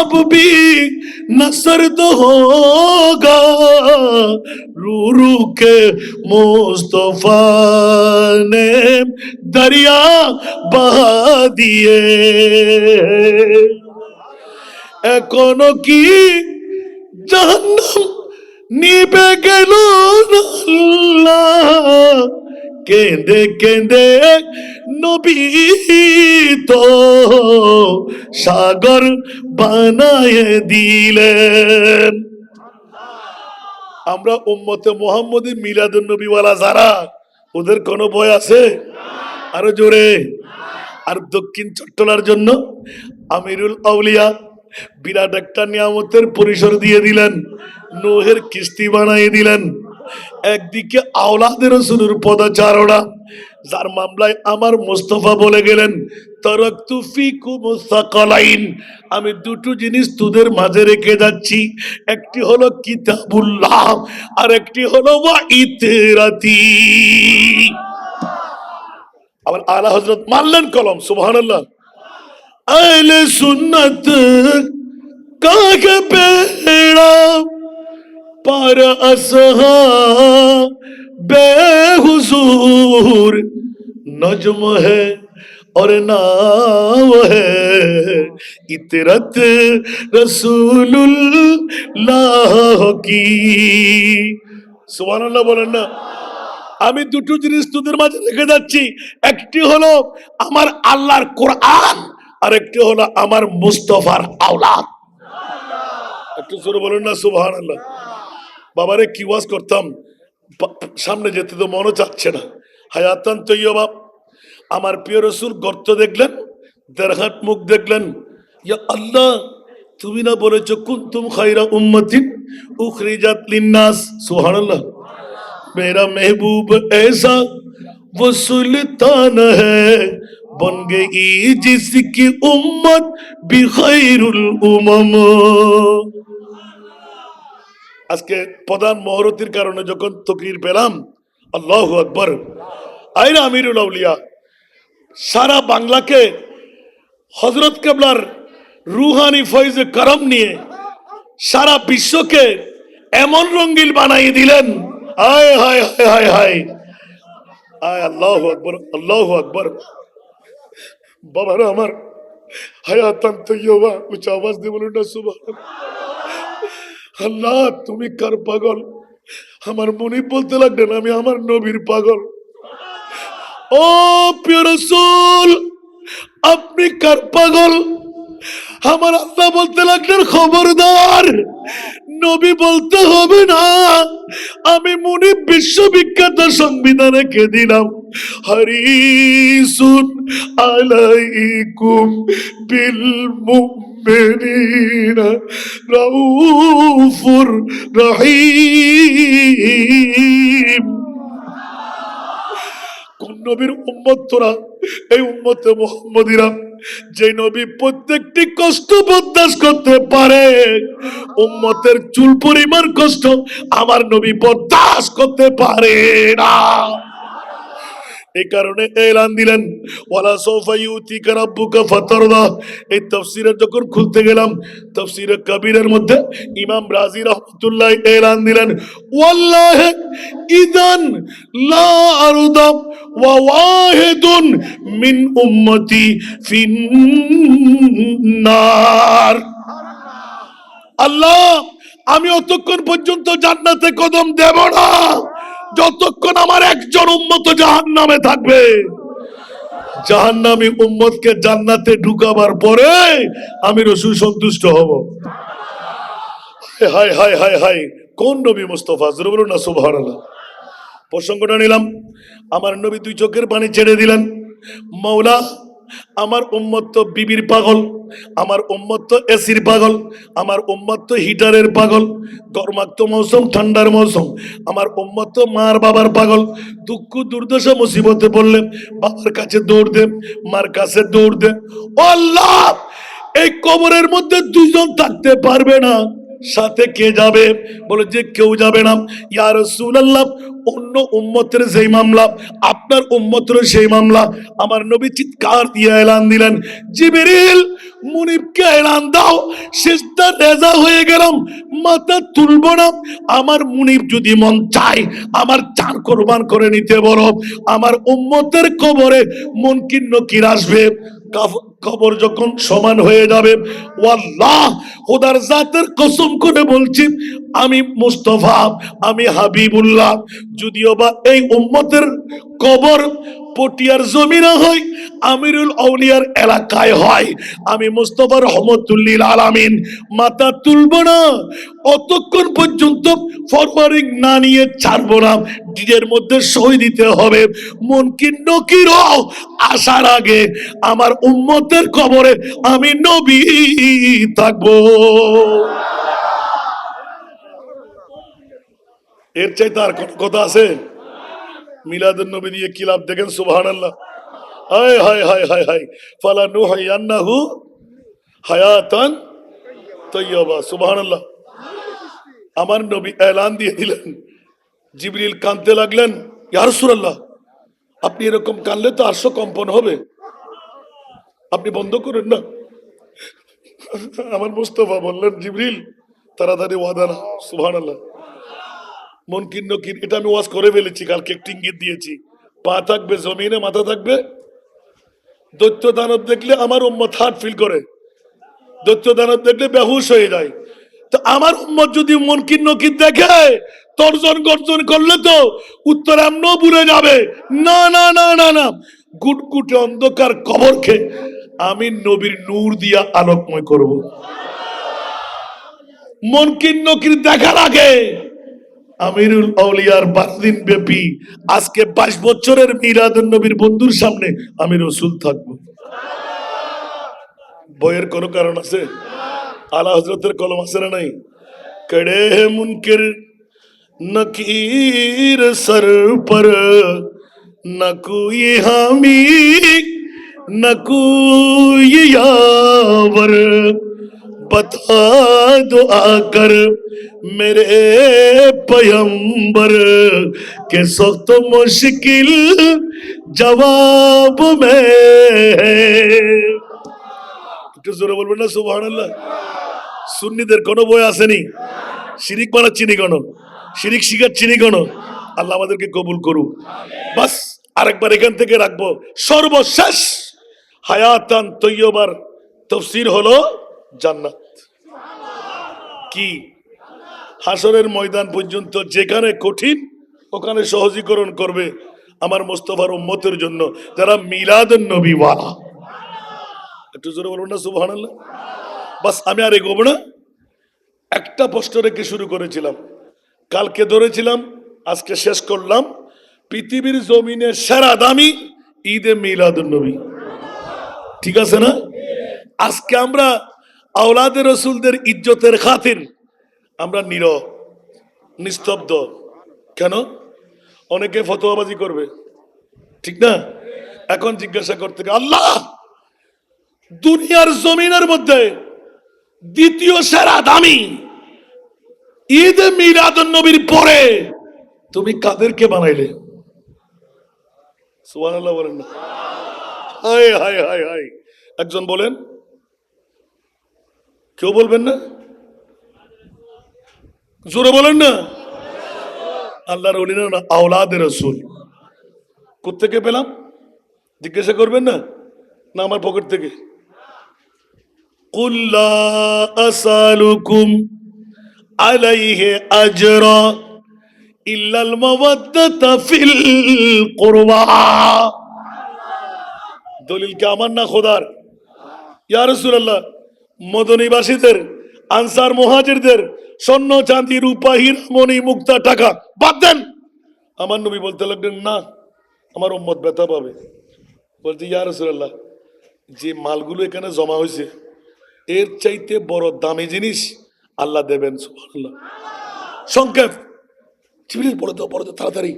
अब भी नसर्द होगा, रू रू के मुस्तफा ने दरिया बहा दिए। এখনো কি জাহান্নাম নিবে গেল না? কেঁদে কেঁদে নবী তো সাগর বানায়ে দিলেন। আমরা উম্মতে মুহাম্মদী মিলাদুন নবীওয়ালা যারা, ওদের কোনো ভয় আছে? আরো জোরে। আর দক্ষিণ চট্টলার জন্য আমিরুল আউলিয়া বিরাট একটা নিয়ামতের পরিসর দিয়ে দিলেন, নোহের কিস্তি বানাই দিলেন। একদিকে আওলাদে রাসূলের পদচারণা, যার মামলায় আমার মুস্তাফা বলে গেলেন, তারাকতু ফিকুম সাকালাইন, আমি দুটো জিনিস তোদের মাঝে রেখে যাচ্ছি, একটি হলো কিতাবুল্লাহ আর একটি হলো ওয়া ইতরাতি। আবার আলা হযরত মানলেন কলম। সুবহানাল্লাহ। আহলে সুন্নাত কাকে বেড়া पर असहाबे हुजूर नज्म है और नाव है इतरत रसूलुल्लाह की। সুবহানাল্লাহ বলেন না। আমি দুটো জিনিস তোদের মাঝে রেখে যাচ্ছি, একটি হলো আমার আল্লাহর কোরআন আর একটি হলো আমার মুস্তাফার আওলাদ। একটু জোরে বলেন না সুবহানাল্লাহ। বাবারে কি ওয়াজ করতাম, সামনে যেতে তো মনে চাচ্ছে না। হায়াতান তৈয়বা, আমার প্রিয় রাসূল গর্ত দেখলেন, দেড়হাত মুখ দেখলেন। ইয়া আল্লাহ, তুমি না বলেছো কুনতুম খায়রা উম্মাতিন উখরিজাত লিন্নাস? সুবহানাল্লাহ। मेरा महबूब ऐसा वो सुल्तान है बन गई जिसकी उम्मत भी खैरुल उमम। আজকে প্রধান মহরতির কারণে যখন তকরির পেলাম, আল্লাহু আকবার, আইরা আমিরুল আউলিয়া সারা বাংলাকে হযরত কেবলার রুহানি ফয়জে করম নিয়ে সারা বিশ্বকে এমন রঙ্গিল বানাই দিলেন। হায় হায় হায় হায় হায়, আয় আল্লাহু আকবার, আল্লাহু আকবার। বাবারা আমার, হায়াতান তাইয়্যিবা, উচ্চ আওয়াজ দিয়ে বলুন না সুবহানাল্লাহ। আল্লাহ তুমি কার পাগল? আমার মুনিব বলতে লাগলেন আমি আমার নবীর পাগল। ও প্রিয় রাসূল, আপনি কার পাগল? আমার আল্লাহ বলতে লাগলেন খবরদার, নবী বলতে হবে না, আমি মুনিব বিশ্ববিখ্যাত সংবিধান রেখে দিলাম, হারিসুন আলাইকুম বিল মুমিনিনা রাউফুর রহিম। কোন নবীর উম্মত তোরা? এই উম্মতে মুহাম্মদীরা, যে নবী প্রত্যেকটি কষ্ট বরদাস্ত করতে পারে, উম্মতের চুল পরিমাণ কষ্ট আমার নবী বরদাস্ত করতে পারে না। এই কারণে এলান দিলেন ওয়ালা সাউফা ইউতিকা রাব্বুকা ফাতারদা। এই তাফসীরে যখন খুলতে গেলাম, তাফসীরে কবিরের মধ্যে ইমাম রাজি রাহমাতুল্লাহ এলান দিলেন ওয়াল্লাহি ইদান লা আরদা ওয়া ওয়াহিদুন মিন উম্মতি ফিন্নার। আল্লাহ, আমি অতক্ষণ পর্যন্ত জান্নাতে কদম দেব না যতক্ষণ আমার একজন উম্মত জাহান্নামে থাকবে। জাহান্নামী উম্মতকে জান্নাতে ঢুকাবার পরে আমি রাসূল সন্তুষ্ট হব। হায় হায় হায় হায়, কোন নবী মুস্তাফা, জোরে বলুন না সুবহানাল্লাহ। প্রসঙ্গটা নিলাম, আমার নবী দুই চোখের পানি ছেড়ে দিলেন, মাওলা আমার উম্মত তো বিবির পাগল, আমার উম্মত তো এসির পাগল, আমার উম্মত তো হিটারের পাগল, গরমাক্ত মৌসুম ঠান্ডার মৌসুম, আমার উম্মত তো মার বাবার পাগল। দুঃখ দুর্দশা মুসিবতে পড়লে বাবার কাছে দৌড় দে, মার কাছে দৌড় দে। ও আল্লাহ, এই কবরের মধ্যে দুইজন থাকতে পারবে না, সাথে কে যাবে? বলে যে কেউ যাবে না। ইয়া রাসূলুল্লাহ, অন্য উম্মতের যেই মামলা আপনার উম্মতের সেই মামলা। আমার নবী চিৎকার দিয়ে এলান দিলেন, জিবরিল মুনিবকে এলান দাও, সিজদা রেজা হয়ে গেলাম, মাথা তুলবো না। আমার মুনিব যদি মন চায় আমার জান কোরবান করে নিতে বলো। আমার উম্মতের কবরে মুনকির নকির আসবে, কবর যখন সমান হয়ে যাবে, ওয়াল্লাহ খোদার জাতের কসম করে বলছি, আমি মুস্তাফা, আমি হাবিবুল্লাহ, যদিও বা এই উম্মতের কবর পটিয়ার জমিনে হয়, আমিরুল আউলিয়ার এলাকায় হয়, আমি মুস্তাফা রহমতুল্লিল আলামিন মাথা তুলব না অতক্ষণ পর্যন্ত ফরওয়ারিং না নিয়ে ছাড়বো না। নিজের মধ্যে সই দিতে হবে, মুনকির নকির আসার আগে আমার উম্মতের কবরে আমি নবী থাকবো। এর চাইতে আর কোন কথা আছে? মিলাদুন নবী দিয়ে কি লাভ দেখেন, সুবহানাল্লাহ। হায় হায় হায় হায় হায়, ফালানুহাইয়ান্নাহু হায়াতান তাইয়্যিবা, সুবহানাল্লাহ। আমার নবী এলান দিয়ে দিলেন, জিবরিল কাঁদতে লাগলেন, ইয়া রাসূলুল্লাহ আপনি এরকম কাঁদলে তো আরশ কম্পন হবে, আপনি বন্ধ করেন না। আমার মুস্তাফা বললেন, জিবরিল তাড়াতাড়ি ওয়াদা না। সুবহানাল্লাহ। মুনকির নকির এটা আমি ওয়াজ করে ফেলেছি, কালকে একটু ইঙ্গিত দিয়েছি। পা থাকবে জমিনে, মাথা থাকবে। দৈত্য দানব দেখলে আমার উম্মত হার্ট ফিল করে, দৈত্য দানব দেখলে বেহুশ হয়ে যায়। তো আমার উম্মত যদি মুনকির নকির দেখে তর্জন গর্জন করলে তো উত্তর এমনও বুড়ে যাবে। না না না না না, গুটগুটে অন্ধকার কবরকে আমি নবীর নূর দিয়া আলোকময় করব। মুনকির নকির দেখার আগে আমিরুল আউলিয়ার 12 দিন ব্যাপী আজকে 22 বছরের মিলাদুন নবীর বন্ধুর সামনে আমি রাসূল থাকবো। বইয়ের কোনো কারণ আছে? আলা হযরতের কলম আছে না নাই? কড়ে হে মুনকির नकीर सर पर न कोई हामी न कोई यावर बता दो आकर मेरे पैगंबर के सख्त मुश्किल जवाब में है। একটু জোরে বলবেন না সুবহানাল্লাহ। সুন্নিদের কোনো বই আসেনি, শিরিক বানাচ্ছি নি কোনো, শিরিক শিখাচ্ছি নি কোনো। আল্লাহ আমাদেরকে কবুল করুক। বাস আরেকবার এখান থেকে রাখবো। সর্বশেষ হায়াতান তৈয়বার তাফসীর হলো জান্নাত। কি হাসরের ময়দান পর্যন্ত যেখানে কঠিন ওখানে সহজীকরণ করবে আমার মোস্তফার উম্মতের জন্য যারা মিলাদুন নবী ওয়ালা। একটু জোরে বলুন না সুবহানাল্লাহ। বাস আমি আর এগোবো না। একটা প্রশ্ন রেখে শুরু করেছিলাম, কালকে ধরেছিলাম, আজকে শেষ করলাম। পৃথিবীর জমিনে সেরা দামি ঈদে মিলাদুন নবী, ঠিক আছে না? আজকে আমরা আওলাদে রসুলদের ইজ্জতের খাতির আমরা নীরব নিস্তব্ধ। কেন? অনেকে ফতোয়াবাজি করবে, ঠিক না? এখন জিজ্ঞাসা করতে আল্লাহ দুনিয়ার জমিনের মধ্যে দ্বিতীয় সেরা দামি ঈদে মিলাদুন নবীর পরে তুমি কাদেরকে বানাইলে? সুবহানাল্লাহ বলেন না। হায় হায় হায় হায়। একজন বলেন, কেউ বলবেন না? জোরে বলেন না। আল্লাহর ওলি না, আওলাদে রাসূল। কোত্থেকে পেলাম জিজ্ঞাসা করবেন না, না আমার পকেট থেকে? কুল লা আসালুকুম আলাইহি আজরা ইল্লাল মাওয়াদ্দাতা ফিল কুরবা। দলিল কি আমার না খোদার? ইয়া রাসূলুল্লাহ, মদনীবাসীদের, আনসার মুহাজিরদের স্বর্ণ চাঁদি রূপা হীরা মণি মুক্তা টাকা বাদ দেন। আমার নবী বলতে লাগলেন, না আমার উম্মত ব্যথা পাবে। বলতে ইয়া রাসূলুল্লাহ, যে মালগুলো এখানে জমা হয়েছে এর চাইতে বড় দামি জিনিস আল্লাহ দেবেন। সুবহানাল্লাহ। সংক্ষেপ জিবরিল বলে দাও তাড়াতাড়ি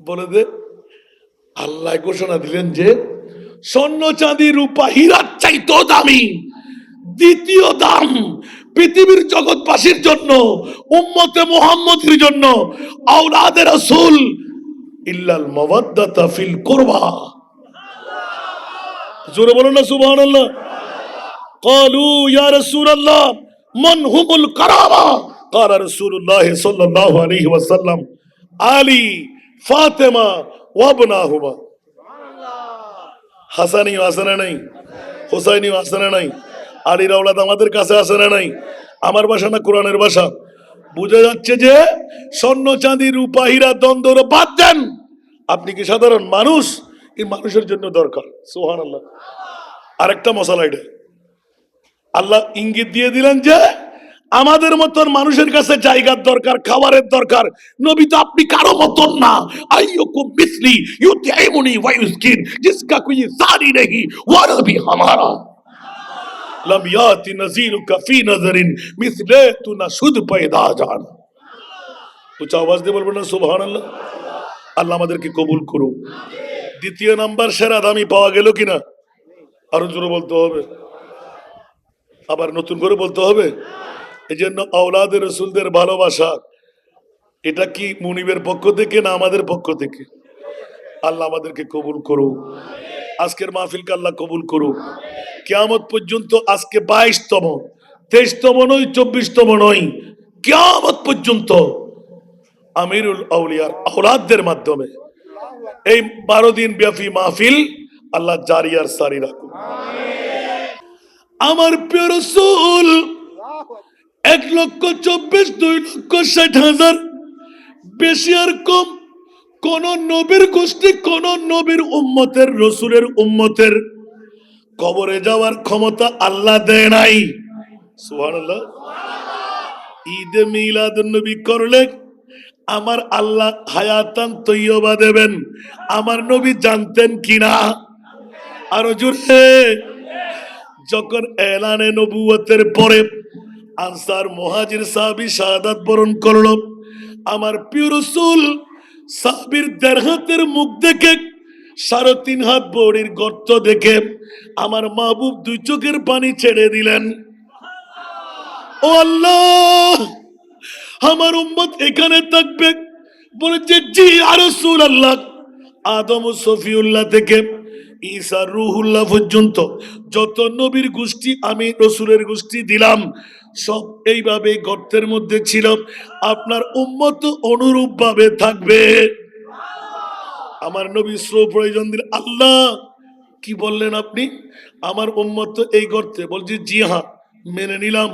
বলে দে। আল্লাহ ঘোষণা দিলেন যে স্বর্ণ চাঁদি রূপা হীরার চাইতেও দামি দ্বিতীয় দাম পৃথিবীর জগৎবাসীর জন্য, উম্মতে মুহাম্মদের জন্য, আওলাদে রাসূল ইল্লাল মাওয়াদ্দাতা ফিল কুরবা। জোরে বলুন না সুবহানাল্লাহ। قالوا يا رسول الله من هم القرابة قال رسول الله صلى الله عليه وسلم علي فاطمة وابناهما। হাসানি হাসানা নাই, হোসাইনি হাসানা নাই, আলীর আওলাদ আমাদের কাছে আসে না নাই? আমার ভাষা না কোরআনের ভাষা? বুঝা যাচ্ছে যে স্বর্ণ চাঁদি রূপা হীরা দ্বন্দ্ব বাদ দেন। আপনি কি সাধারণ মানুষ? এই মানুষের জন্য দরকার। সুবহানাল্লাহ। আরেকটা মশলা, এটা আল্লাহ ইঙ্গিত দিয়ে দিলেন যে আমাদের মতন মানুষের কাছে জায়গার দরকার, খাবারের দরকার। নবী তো আপনি কারো মতন না। আইয়ুকুম মিসলি ইউতিমুনি ওয়া ইউসকিন, জিসকা কোই সারি নেহি ওয়া নবী হামারা লাম ইয়াতি নযীরুকা ফি নযরিন মিসলে তু না শুদ পয়দা জান। উচ্চ আওয়াজ দিয়ে বলবেন না সুবহানাল্লাহ। আল্লাহ আমাদেরকে কবুল করুক। দ্বিতীয় নাম্বার সেরা দামি পাওয়া গেল কিনা? আরো জোরে বলতে হবে, আবার নতুন করে বলতে হবে। এই জন্য আওলাদে রাসূলদের ভালোবাসা, এটা কি মুনিবের পক্ষ থেকে না আমাদের পক্ষ থেকে? আল্লাহ আমাদেরকে কবুল করুক। আজকের মাহফিলকে আল্লাহ কবুল করুক। কিয়ামত পর্যন্ত আজকে 22তম, 23তম নয়, 24তম নয়, কিয়ামত পর্যন্ত আমিরুল আউলিয়ার আওলাদদের মাধ্যমে এই 12 দিন ব্যাপী মাহফিল আল্লাহ জারি আর সারি রাখুক। আমার প্রিয় রাসূল 1,24,000 2,60,000 বেশি আর কম কোন নবীর গোষ্ঠী, কোন নবীর উম্মতের, রসুলের উম্মতের কবরে যাওয়ার ক্ষমতা আল্লাহ দেয় নাই। সুবহানাল্লাহ। ঈদে মিলাদুন নবী করলে আমার আল্লাহ হায়াতান তৈয়বা দেবেন। আমার নবী জানতেন কিনা? আরো জোরে। যখন এলানে নবুয়তের পরে আনসার মুহাজির সাহাবী শাহাদাত বরণ করলো, আমার প্রিয় রাসূল সাহাবীর 1.5 হাতের মুখ দেখে 3.5 হাত বড়ির গর্ত দেখে আমার মাহবুব 2 চোখের পানি ছেড়ে দিলেন। ও আল্লাহ, আমার উম্মত এখানে থাকবে? বলেছে জি ইয়া রাসূলুল্লাহ। আদম ও সফিউল্লাহ থেকে ঈসা রুহুল্লাহ পর্যন্ত যত নবীর গোষ্ঠী আমি রাসূলের গোষ্ঠী দিলাম, সব এইভাবে গর্তের মধ্যে ছিল। আপনার উম্মত অনুরূপ ভাবে থাকবে। আমার নবী শ্রো প্রয়োজন দিল। আল্লাহ কি বললেন আপনি? আমার উম্মত তো এই গর্তে। বলছি জি হ্যাঁ, মেনে নিলাম,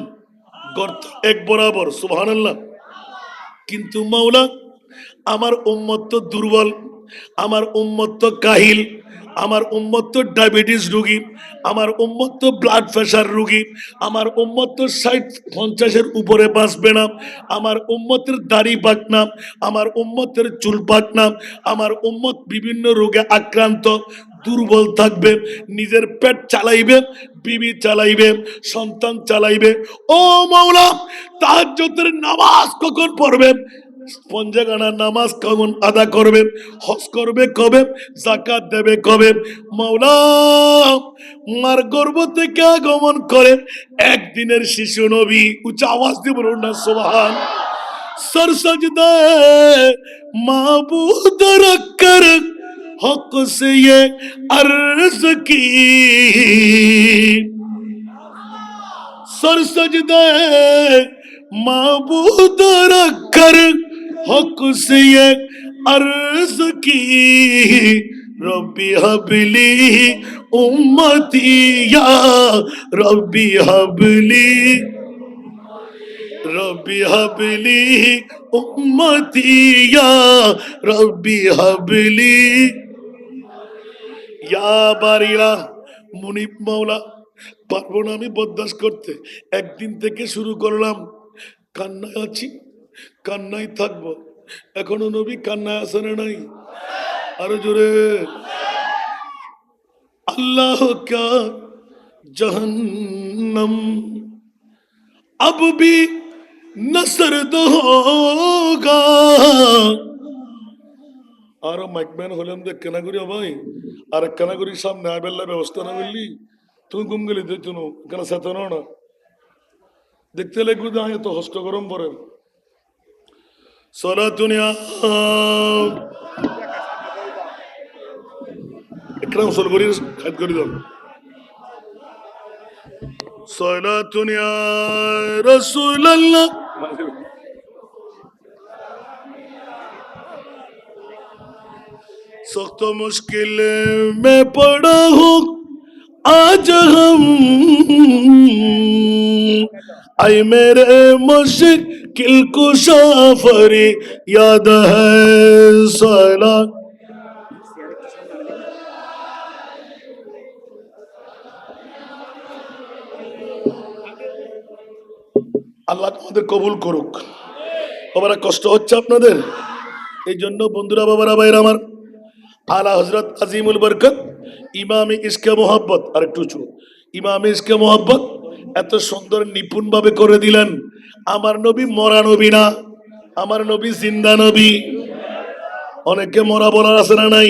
গর্ত এক বরাবর। সুবহানাল্লাহ। কিন্তু মাওলা, আমার উম্মত তো দুর্বল, আমার উম্মত তো কাহিল, আমার উম্মত তো ডায়াবেটিস রোগী, আমার উম্মত তো ব্লাড প্রেশার রোগী, আমার উম্মত তো 60-50-এর উপরে বাঁচবে না, আমার উম্মতের দাড়ি পাক না, আমার উম্মতের চুল পাক না, আমার উম্মত বিভিন্ন রোগে আক্রান্ত, দুর্বল থাকবে, নিজের পেট চালাইবে, বিবি চালাইবে, সন্তান চালাইবে। ও মাওলা, তাহাজ্জুদের নামাজ কখন পড়বে? 50 গানা নামাজ কখন আদা করবে? হজ করবে কবে? যাকাত দেবে কবে? মাওলা, মার গর্ভ থেকে আগমন করে একদিনের শিশু নবী, উচ্চ আওয়াজ দিয়ে বলুন না সুবহান। सर सजदा माबूद रख कर हक से ये अर्ज की, सर सजदा माबूद रख कर हक से ये अर्ज की, रब्बी हबली उम्मती या रब्बी हबली, रब्बी हबली उम्मती या रब्बी हबली या बारिला। মুনিব মাওলা, পারবো না আমি বরদাস্ত করতে। একদিন থেকে শুরু করলাম, কান্নায় আছি, কান্নায় থাকবো। এখনো নবী কান্নায় আছে না নাই? আরো জোরে। আল্লাহ কা জাহান্নাম अब भी नसरद होगा। আর মাইকম্যান হলাম যে কেনা করি ভাই, আর কেনা করি সামনে আবেল্লা ব্যবস্থা না বললি তুমি ঘুম গেলি দেখছো না কেন চেতনো না দেখতে লাগবে যে আমি তো হস্ত গরম পরে সলাতুনিয়া একরাম সল করি খাদ করি দাও। सलातुन या रसूल अल्लाह, सख्त मुश्किल में पड़ा हूँ आज हम, आई मेरे मुश्किल कुशा फरियाद है सला। আল্লাহ আমাদের কবুল করুক। বাবারা কষ্ট হচ্ছে আপনাদের, এই জন্য বন্ধুরা বাবারা ভাইরা আমার, আলা হযরত আজিমুল বরকত ইমামে ইশকে মোহাব্বত, আর একটু উঁচু, ইমামে ইশকে মোহাব্বত এত সুন্দর নিপুণ ভাবে করে দিলেন। আমার নবী মরা নবী না, আমার নবী জিন্দা নবী। অনেকে মরা বলার আছে না নাই?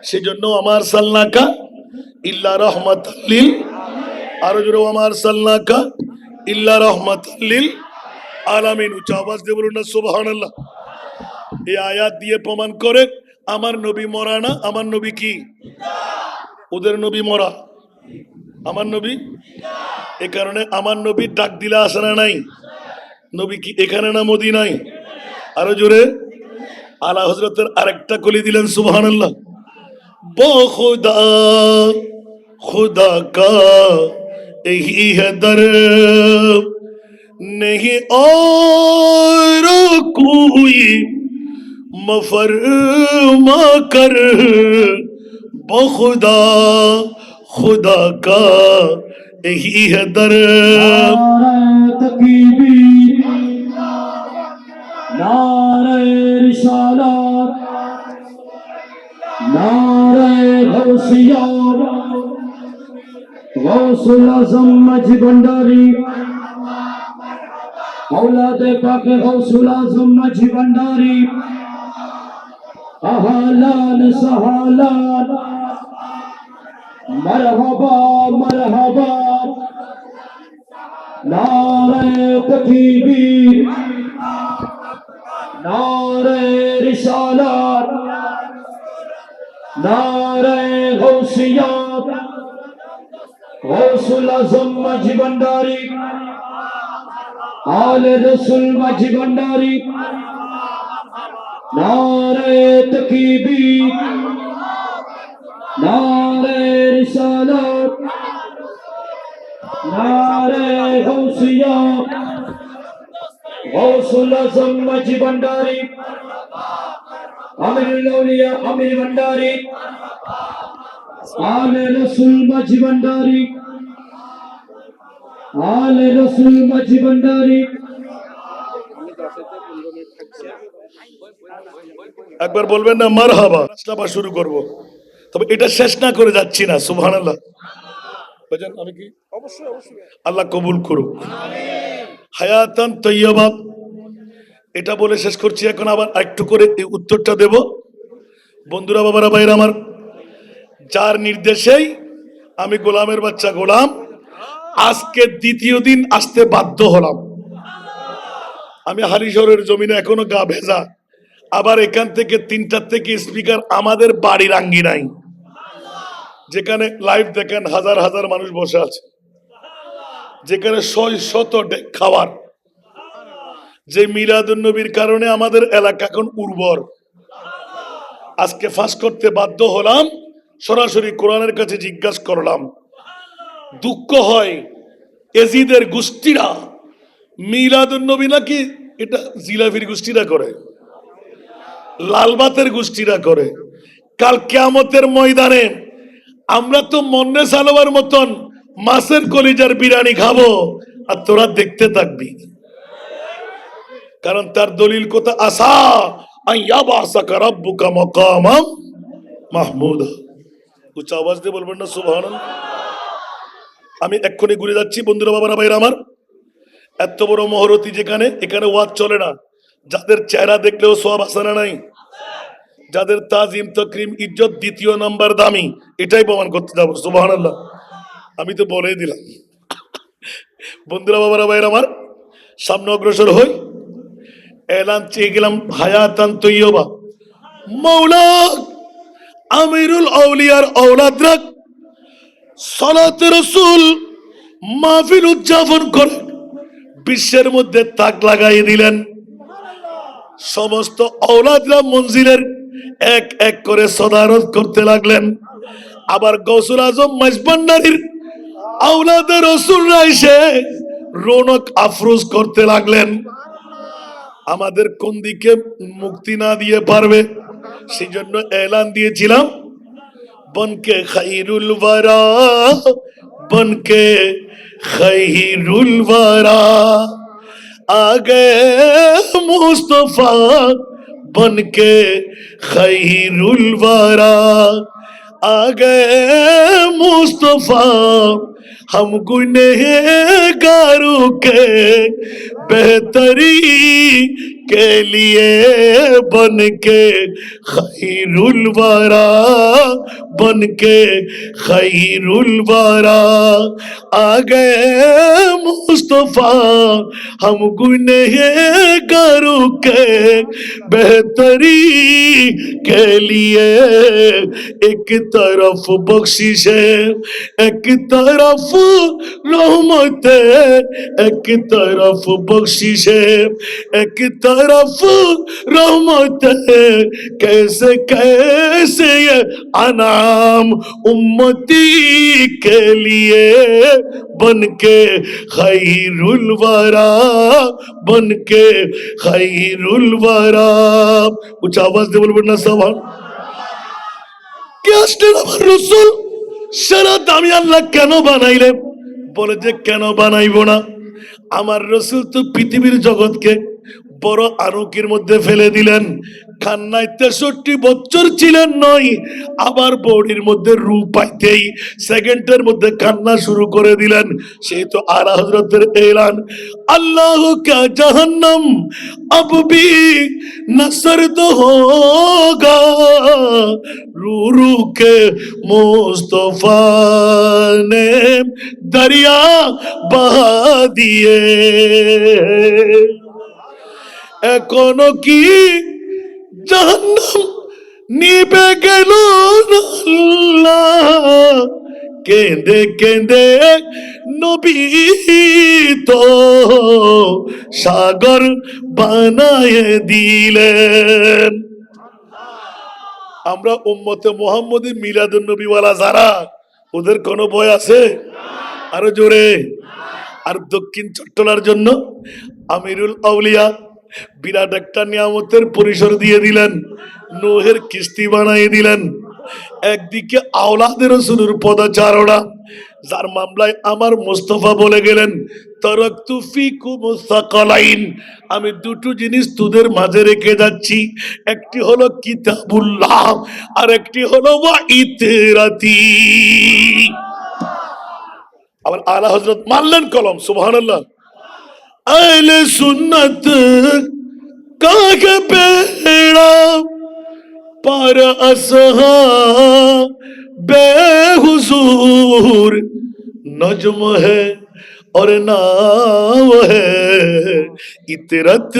সেজন্য আমার সাল্লাকা ইল্লা রাহমাতাল লিল, আরো জোরে আমার সাল্লাকা ইল্লা রাহমাতাল লিল আলামিন। উচ্চ আওয়াজ দিয়ে বলুন না সুবহানাল্লাহ। এই আয়াত দিয়ে প্রমাণ করে আমার নবী মরা না, আমার নবী কি? ওদের নবী মরা, আমার নবী। এ কারণে আমার নবী ডাক দিলে আসে না নাই? নবী কি এখানে না মদিনায়? আরো জোরে আলা হযরতের আরেকটা কলি দিলেন সুবহানাল্লাহ। বখুদা খুদা কা यही है दर नहीं और कोई मफरमा कर, बखुदा खुदा का यही है दर।
तकबीर, नारे रिसालत, नारे गौसिया, गौसुल आजम मझ भंडारी, औलादे पाके गौसुल आजम माझी भंडारी अहलान सहलान मरहबा मरहबा नारे तकबीर नारे रिसालत नारे गौसिया गौसुल आजम माझी भंडारी आले रसूल माझी भंडारी नारे तकबीर नारे रिसालत नारे गौसिया गौसुल आजम माझी भंडारी अमीरुल औलिया अमीर भंडारी आले रसूल माझी भंडारी आले रसूल माझी भंडारी
একবার বলবেন না মারহাবা। আবার শুরু করব, তবে এটা শেষ না করে যাচ্ছি না। সুবহানাল্লাহ। বুঝেন আমি কি? অবশ্যই অবশ্যই আল্লাহ কবুল করুক। হায়াতান তৈয়বা, এটা বলে শেষ করছি। এখন আবার একটু করে এই উত্তরটা দেব। বন্ধুরা, বাবারা, ভাইরা আমার, যার নির্দেশেই আমি গোলামের বাচ্চা গোলাম আজকে দ্বিতীয় দিন আসতে বাধ্য হলাম। আমি হালিশহরের জমিনে এখনো গা ভেজা। আবার এখান থেকে 3টার থেকে স্পিকার আমাদের বাড়ির আঙ্গিনায়, যেখানে লাইভ দেখেন হাজার হাজার মানুষ বসে আছে, যেখানে 600 ডেক খাওয়ার, যে মিলাদুন নবীর কারণে আমাদের এলাকা এখন উর্বর। আজকে ফাঁস করতে বাধ্য হলাম, সরাসরি কোরআনের কাছে জিজ্ঞাসা করলাম। দুঃখ হয় এজিদের গোষ্ঠীরা মিলাদুন নবী নাকি এটা জিলাফির গোষ্ঠীরা করে, লালবাতের গোষ্ঠীরা করে। কাল কিয়ামতের ময়দানে আমরা তো মন্নে সালোয়ার মতন মাছের কলিজার বিরিয়ানি খাবো, আর তোরা দেখতে থাকবি। কারণ তার দলিল কথা আসা আইয়াবাসাকা রাব্বুকা মাকামাম মাহমুদা। উচ্চ আওয়াজ দিয়ে বলবেন না সুবহানাল্লাহ। আমি এক্ষুনি ঘুরে যাচ্ছি। বন্ধুরা, বাবারা, ভাইরা আমার, এত বড় মহরতি যেখানে, এখানে ওয়াজ চলে না। যাদের চেহারা দেখলেও সওয়াব আছে না নাই? যাদের তাজিম তাকরিম ইজ্জত 2য় নাম্বার দামি, এটাই প্রমাণ করতে যাবো। সুবহানাল্লাহ। আমি তো বলেই দিলাম। বন্ধুরা, বাবারা, ভাইরা আমার, সামনে অগ্রসর হই। এলান চেয়ে গেলাম হায়াতান তৈয়বা। মাওলা আমিরুল আউলিয়ার ঔলাদরা সালাতে রাসূল মাহফিল উদযাপন করে বিশ্বের মধ্যে তাক লাগাই দিলেন। সমস্ত ঔলাদরা মঞ্জিলের এক এক করে সদারত করতে লাগলেন। আবার গৌসুল আজম মাইজভান্ডারীর আওলাদে রাসূলরা এসে রৌনক আফরোজ করতে লাগলেন। আমাদের কোন দিকে মুক্তি না দিয়ে পারবে, সেই জন্য এলান দিয়েছিলাম, বনকে খাইরুল ওয়ারা, বনকে খাইরুল ওয়ারা, আগে মুস্তফা বনকে খাইরুল ওয়ারা, আগে मुस्तफा हम गुनहगारों के बेहतरी के लिए बन के खैरुल वरा, बन के खैरुल वरा, आ गए मुस्तफा हम गुनहगारों के बेहतरी के लिए। एक तरफ बख्शिश है, एक तरफ रहमत है, एक तरफ बख्शिश है, एक तरफ रहमत है। कैसे कैसे ये अनाम उम्मती के लिए बन के खैरुल वरा, बन के खैरुल वरा। कुछ आवाज दे बोलबेन ना सवाल কে আসলেন আমার রসুল? সারা দামি আল্লাহ কেন বানাইলেন? বলে যে কেন বানাইবো না, আমার রসুল তো পৃথিবীর জগৎকে বড় আনুকির মধ্যে ফেলে দিলেন। কান্নায় 63 বছর ছিলেন নয়, আবার বডির মধ্যে রূপ পাইতেই সেকেন্ডের মধ্যে কান্না শুরু করে দিলেন। সেই তো আলা হযরতের এলান, আল্লাহ কা জাহান্নাম अब भी नसरद होगा, रू रू के मुस्तफा ने दरिया बहा दिए। এখনো কি জাহান্নাম নিবে গেল না? আল্লাহ কেঁদে কেঁদে নবী তো সাগর বানায়ে দিলেন। আমরা উম্মতে মুহাম্মদী মিলাদুন নবীওয়ালা যারা, ওদের কোনো ভয় আছে? আরো জোরে। আর দক্ষিণ চট্টলার জন্য আমিরুল আউলিয়া বিরাট একটা নিয়ামতের পরিসর দিয়ে দিলেন, নোহের কিস্তি বানাই দিলেন। একদিকে আওলাদে রাসূলের পদচারণা, যার মামলায় আমার মুস্তাফা বলে গেলেন, তারাকতু ফিকুম সাকালাইন, আমি দুটো জিনিস তোদের মাঝে রেখে যাচ্ছি, একটি হলো কিতাবুল্লাহ আর একটি হলো ওয়া ইতরাতি। আবার আলা হযরত মানলেন কলম, সুবহানাল্লাহ। আহলে সুন্নাত কাকে পেড়া पर असहाबे हुजूर नज्म है और नाव है इतरत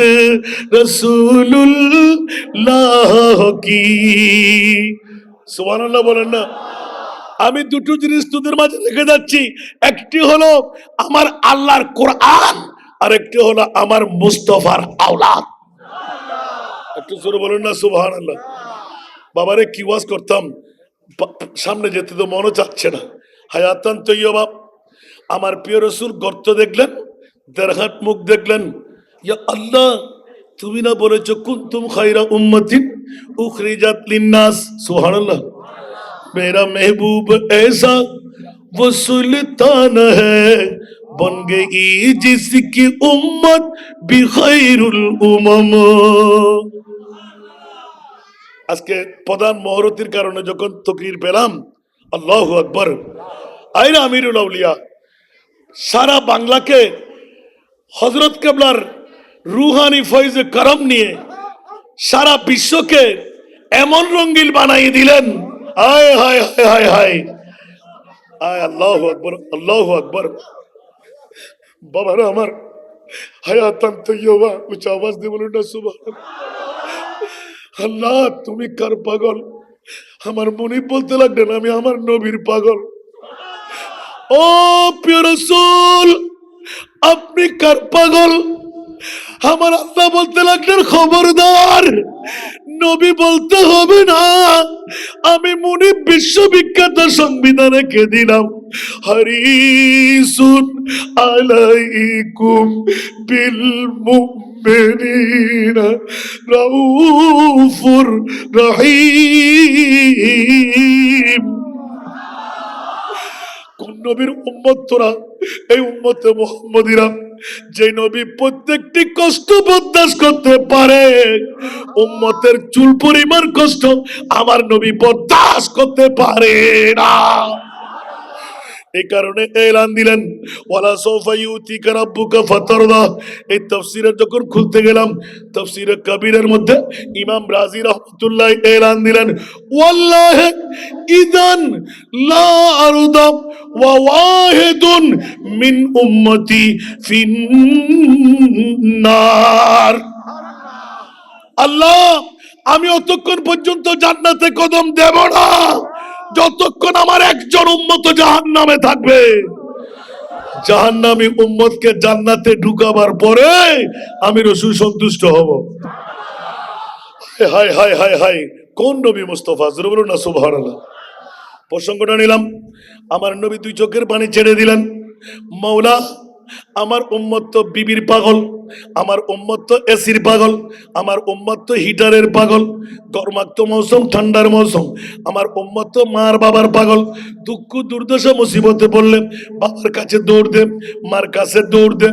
रसूलुल्लाह की। সুবহানাল্লাহ বলেন না। আমি দুটো জিনিস তোদের মাঝে রেখে যাচ্ছি, একটি হলো আমার আল্লাহর কোরআন আর একটি হলো আমার মুস্তাফার আওলাদ। একটু জোরে বলেন না সুবহানাল্লাহ। বাবারে কি ওয়াজ করতাম, সামনে যেতে তো মনে চাচ্ছে না। হায়াতান তৈয়বা, আমার প্রিয় রাসূল গর্ত দেখলেন, দেড়হাত মুখ দেখলেন। ইয়া আল্লাহ, তুমি না বলেছো কুনতুম খায়রা উম্মাতিন উখরিজাত লিন্নাস, সুবহানাল্লাহ। मेरा महबूब ऐसा वो सुल्तान है बन गई जिसकी उम्मत भी खैरुल उमम। আজকে প্রধান মহরতির কারণে যখন তকরির পেলাম, আল্লাহু আকবার, আইনা আমিরুল আউলিয়া সারা বাংলাকে হযরত কেবলার রুহানি ফয়জে করম নিয়ে সারা বিশ্বকে এমন রঙ্গিল বানাই দিলেন। হায় হায় হায় হায় হায় আয়, আল্লাহু আকবার, আল্লাহু আকবার। বাবারা আমার, হায়াতান তৈয়বা, উচ্চ আওয়াজ দিয়ে বলুন না সুবহানাল্লাহ। আল্লাহ তুমি কার পাগল? আমার মনে বলতে লাগলেন আমি আমার নবীর পাগল। ও প্রিয় রাসূল, আপনি কার পাগল? আমার আল্লাহ বলতে লাগলেন খবরদার, নবী বলতে হবে না, আমি মুনিব বিশ্ববিখ্যাত সংবিধান রেখে দিলাম, হারিসুন আলাইকুম বিল মুমিনিনা রাউফুর রহিম। কোন নবীর উম্মত তোরা? এই উম্মতে মুহাম্মদীরা, যে নবী প্রত্যেকটি কষ্ট বরদাস্ত করতে পারে, উম্মতের চুল পরিমাণ কষ্ট আমার নবী বরদাস্ত করতে পারে না। এই কারণে এলান দিলেন, ওয়ালা সাউফা ইউতিকা রাব্বুকা ফাতারদা। এই তাফসীরে যখন খুলতে গেলাম, তাফসীরে কবীরের মধ্যে ইমাম রাজি রাহমাতুল্লাহ এলান দিলেন, ওয়াল্লাহি ইদান লা আরদা ওয়া ওয়াহিদুন মিন উম্মতি ফিন নার। আল্লাহ, আমি অতক্ষণ পর্যন্ত জান্নাতে কদম দেব না যতক্ষণ আমার একজন উম্মত জাহান্নামে থাকবে। জাহান্নামী উম্মতকে জান্নাতে ঢুকাবার পরে আমি রাসূল সন্তুষ্ট হব। হায় হায় হায় হায়, কোন নবী মুস্তাফা, জোরে বলুন না সুবহানাল্লাহ। প্রসঙ্গটা নিলাম, আমার নবী দুই চোখের পানি ছেড়ে দিলেন, মাওলা আমার উম্মত তো বিবির পাগল, আমার উম্মত তো এসির পাগল, আমার উম্মত তো হিটারের পাগল, গরমাক্ত মৌসুম ঠান্ডার মৌসুম, আমার উম্মত তো মার বাবার পাগল। দুঃখ দুর্দশা মুসিবতে পড়লে বাবার কাছে দৌড় দে, মার কাছে দৌড় দে।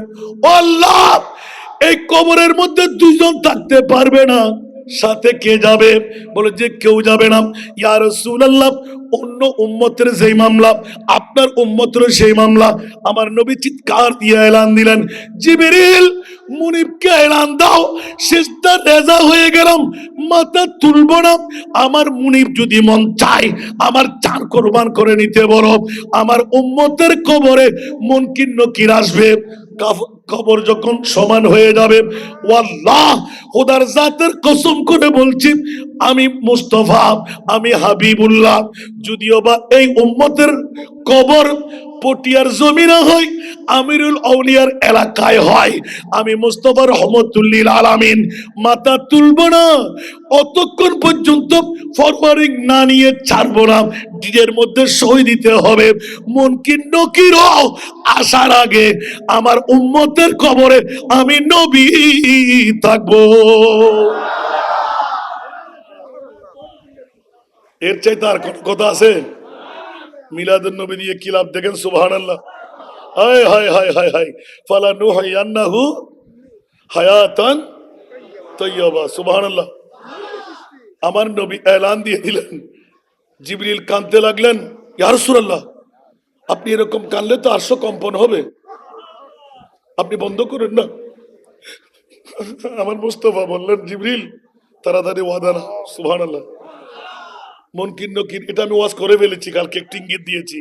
ও আল্লাহ, এই কবরের মধ্যে দুইজন থাকতে পারবে না, সাথে কে যাবে? বলে যে কেউ যাবে না। ইয়া রাসূলুল্লাহ, অন্য উম্মতের যেই মামলা আপনার উম্মতের সেই মামলা। আমার নবী চিৎকার দিয়ে এলান দিলেন, জিবরিল মুনিবকে এলান দাও, সিজদা রেজা হয়ে গেলাম, মাথা তুলবো না। আমার মুনিব যদি মন চায় আমার জান কোরবান করে নিতে বলো। আমার উম্মতের কবরে মুনকির নকির আসবে, কবর যখন সমান হয়ে যাবে, ওয়াল্লাহ খোদার জাতের কসম করে বলছি, আমি মুস্তাফা, আমি হাবিবুল্লাহ, যদিও বা এই উম্মতের কবর পটিয়ার জমিনে হয়, আমিরুল আউলিয়ার এলাকায় হয়, আমি মুস্তাফা রহমতুল্লিল আলামিন মাথা তুলব না অতক্ষণ পর্যন্ত ফরওয়ারিং না নিয়ে ছাড়বো না। নিজের মধ্যে সই দিতে হবে, মুনকির নকির আসার আগে আমার উম্মতের কবরে আমি নবী থাকবো। এর চাইতে আর কোন কথা আছে? মিলাদুন নবী দিয়ে কি লাভ দেখেন? সুবহানাল্লাহ। হায় হায় হায় হায় হায়, ফালানুহাইয়ান্নাহু হায়াতান তাইয়্যিবা। সুবহানাল্লাহ। আমার নবী এলান দিয়ে দিলেন, জিবরিল কাঁদতে লাগলেন, ইয়া রাসূলুল্লাহ আপনি এরকম কাঁদলে তো আরশ কম্পন হবে, আপনি বন্ধ করেন না। আমার মুস্তাফা বললেন, জিবরিল তাড়াতাড়ি ওয়াদা না। সুবহানাল্লাহ। মুনকির নকির এটা আমি ওয়াজ করে ফেলেছি, কালকে একটু ইঙ্গিত দিয়েছি।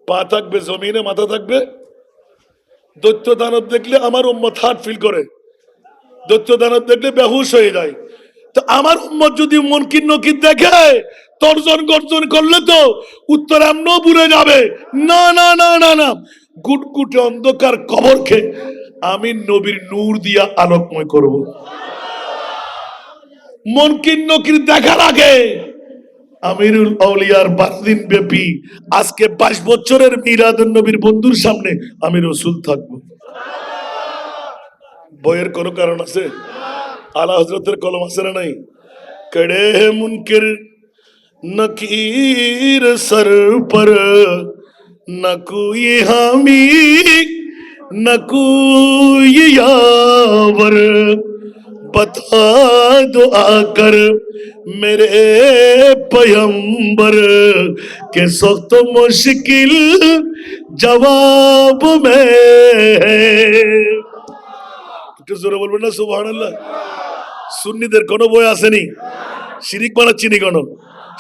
পা থাকবে জমিনে, মাথা থাকবে। দৈত্য দানব দেখলে আমার উম্মত হার্ট ফিল করে, দৈত্য দানব দেখলে বেহুশ হয়ে যায়। তো আমার উম্মত যদি মুনকির নকির দেখে তর্জন গর্জন করলে তো উত্তর এমনও বুড়ে যাবে। না না না না না, গুটগুটে অন্ধকার কবরকে আমি নবীর নূর দিয়া আলোকময় করব। মুনকির নকির দেখার আগে আমিরুল আউলিয়ার 12 দিন ব্যাপী আজকে 22 বছরের মিলাদুন নবীর বন্ধুর সামনে আমি রাসূল থাকবো। বইয়ের কোনো কারণ আছে? আলা হযরতের কলম আছে না নাই? কড়ে হে মুনকির নকির সর পর, না কোই হামি না কোই ইয়াवर, बता दो आकर मेरे पैगंबर के सख्त मुश्किल जवाब में है। একটু জোরে বলবেন না সুবহানাল্লাহ। সুন্নিদের কোনো বই আসেনি, শিরিক বানাচ্ছি নি কোনো,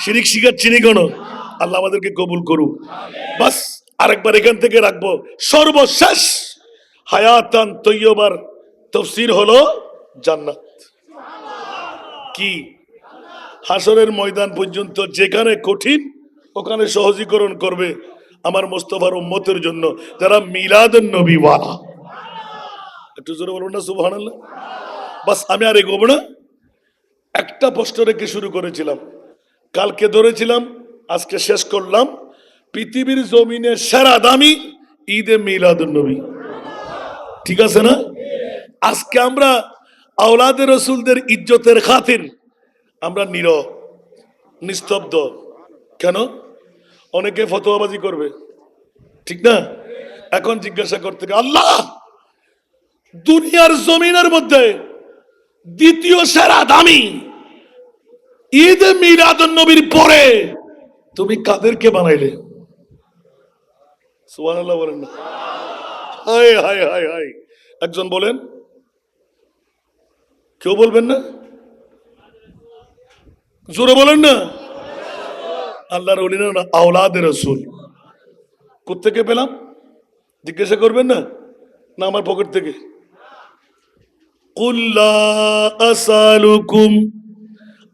শিরিক শিখাচ্ছি নি কোনো। আল্লাহ আমাদেরকে কবুল করুক। বাস আরেকবার এখান থেকে রাখবো, সর্বশেষ হায়াতান তৈয়বার তাফসীর হলো জান্নাত। কি হাসরের ময়দান পর্যন্ত যেখানে কঠিন ওখানে সহজীকরণ করবে আমার মুস্তাফার উম্মতের জন্য যারা মিলাদুন নবী ওয়ালা। একটু জোরে বলুন না সুবহানাল্লাহ। বাস আমি আর এগোবো না, একটা প্রশ্ন রেখে শুরু করেছিলাম, কালকে ধরেছিলাম, আজকে শেষ করলাম। পৃথিবীর জমিনে সেরা দামি ঈদে মিলাদুন নবী, ঠিক আছে না? আজকে আমরা আওলাদে রসুলদের ইজ্জতের খাতির আমরা নীরব নিস্তব্ধ। কেন? অনেকে ফতোয়াবাজি করবে, ঠিক না? এখন জিজ্ঞাসা করতে, আল্লাহ দুনিয়ার জমিনের মধ্যে দ্বিতীয় সেরা দামি ঈদে মিলাদুন নবীর পরে তুমি কাদেরকে বানাইলে? সুবহানাল্লাহ বলেন না। হায় হায় হায় হায়, একজন বলেন, কেউ বলবেন না? জোরে বলেন না। আল্লাহর ওলি না, আওলাদে রাসূল। কোত্থেকে পেলাম জিজ্ঞাসা করবেন না, না আমার পকেট থেকে? কুল লা আসালুকুম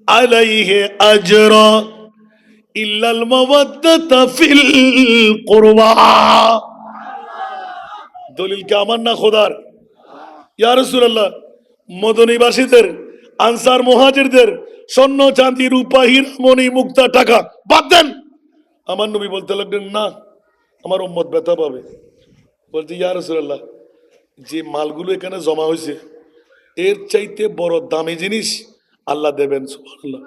আলাইহি আজরা ইল্লাল মাওয়াদ্দাতা ফিল কুরবা। দলিল কি আমার না খোদার? ইয়া রাসূলুল্লাহ, মদনীবাসীদের, আনসার মুহাজিরদের স্বর্ণ চাঁদি রূপা হীরা মণি মুক্তা টাকা বাদ দেন। আমার নবী বলতে লাগলেন, না আমার উম্মত ব্যথা পাবে। বলতে, ইয়া রাসূলুল্লাহ যে মালগুলো এখানে জমা হয়েছে এর চাইতে বড় দামি জিনিস আল্লাহ দেবেন। সুবহানাল্লাহ।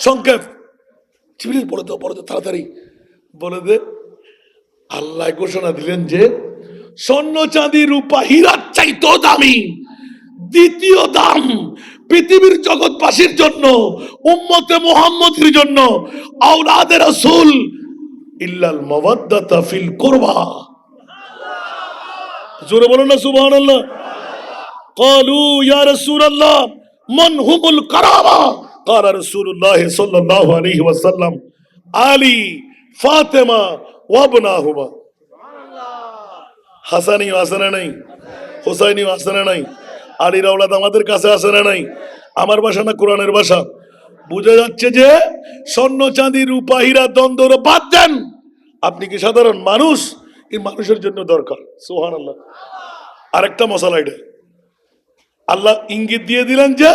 সংক্ষেপ, জিবরিল বলে দাও তাড়াতাড়ি বলে দে। আল্লাহ ঘোষণা দিলেন যে স্বর্ণ চাঁদি রূপা হীরার চাইতেও দামি দ্বিতীয় দাম পৃথিবীর জগৎবাসীর জন্য, উম্মতে মুহাম্মদের জন্য, আওলাদে রাসূল ইল্লাল মাওয়াদ্দাতা ফিল কুরবা। জোরে বলুন না সুবহানাল্লাহ। ক্বালু ইয়া রাসূলুল্লাহ মান হুমুল কারামা? ক্বালা রাসূলুল্লাহ সাল্লাল্লাহু আলাইহি ওয়াসাল্লাম আলী, ফাতেমা ওয়া ইবনাহুমা। হাসানি হাসানা নাই, হুসাইনি হাসানা নাই, আলীর আওলাদ আমাদের কাছে আসে না নাই? আমার ভাষা না কোরআনের ভাষা? বুঝা যাচ্ছে যে স্বর্ণ চাঁদি রূপা হীরা দ্বন্দ্ব বাদ দেন, আপনি কি সাধারণ মানুষ? এই মানুষের জন্য দরকার। সুবহানাল্লাহ। আরেকটা মশলা, এটা আল্লাহ ইঙ্গিত দিয়ে দিলেন যে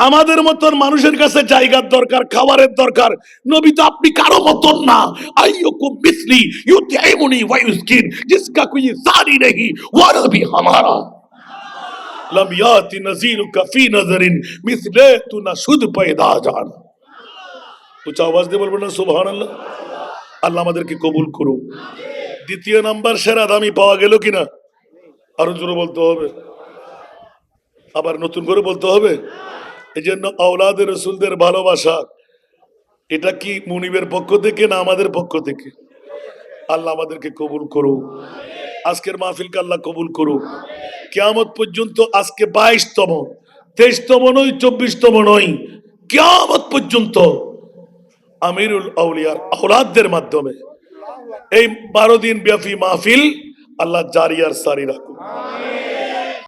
আমাদের মতন মানুষের কাছে জায়গার দরকার, খাবারের দরকার। নবী তো আপনি কারো মতন না। আইয়ুকুম মিসলি ইউতিমুনি ওয়া ইউসকিন, জিসকা কোই সারি নেহি ওয়া নবী হামারা লাম ইয়াতি নযীরুকা ফি নযরিন মিসলে তু না শুদ পয়দা জান। উচ্চ আওয়াজ দিয়ে বলবেন না সুবহানাল্লাহ। আল্লাহ আমাদেরকে কবুল করুক। দ্বিতীয় নাম্বার, সেরা দামি পাওয়া গেল কিনা? আরো জোরে বলতে হবে, আবার নতুন করে বলতে হবে। এই জন্য আওলাদে রাসূলদের ভালোবাসা, এটা কি মুনিবের পক্ষ থেকে না আমাদের পক্ষ থেকে? আল্লাহ আমাদেরকে কবুল করুক। আজকের মাহফিলকে আল্লাহ কবুল করুক। কিয়ামত পর্যন্ত, আজকে 22তম, 23তম নয়, 24তম নয়, কিয়ামত পর্যন্ত আমিরুল আউলিয়ার আওলাদদের মাধ্যমে এই 12 দিন ব্যাপী মাহফিল আল্লাহ জারি আর সারি রাখুক।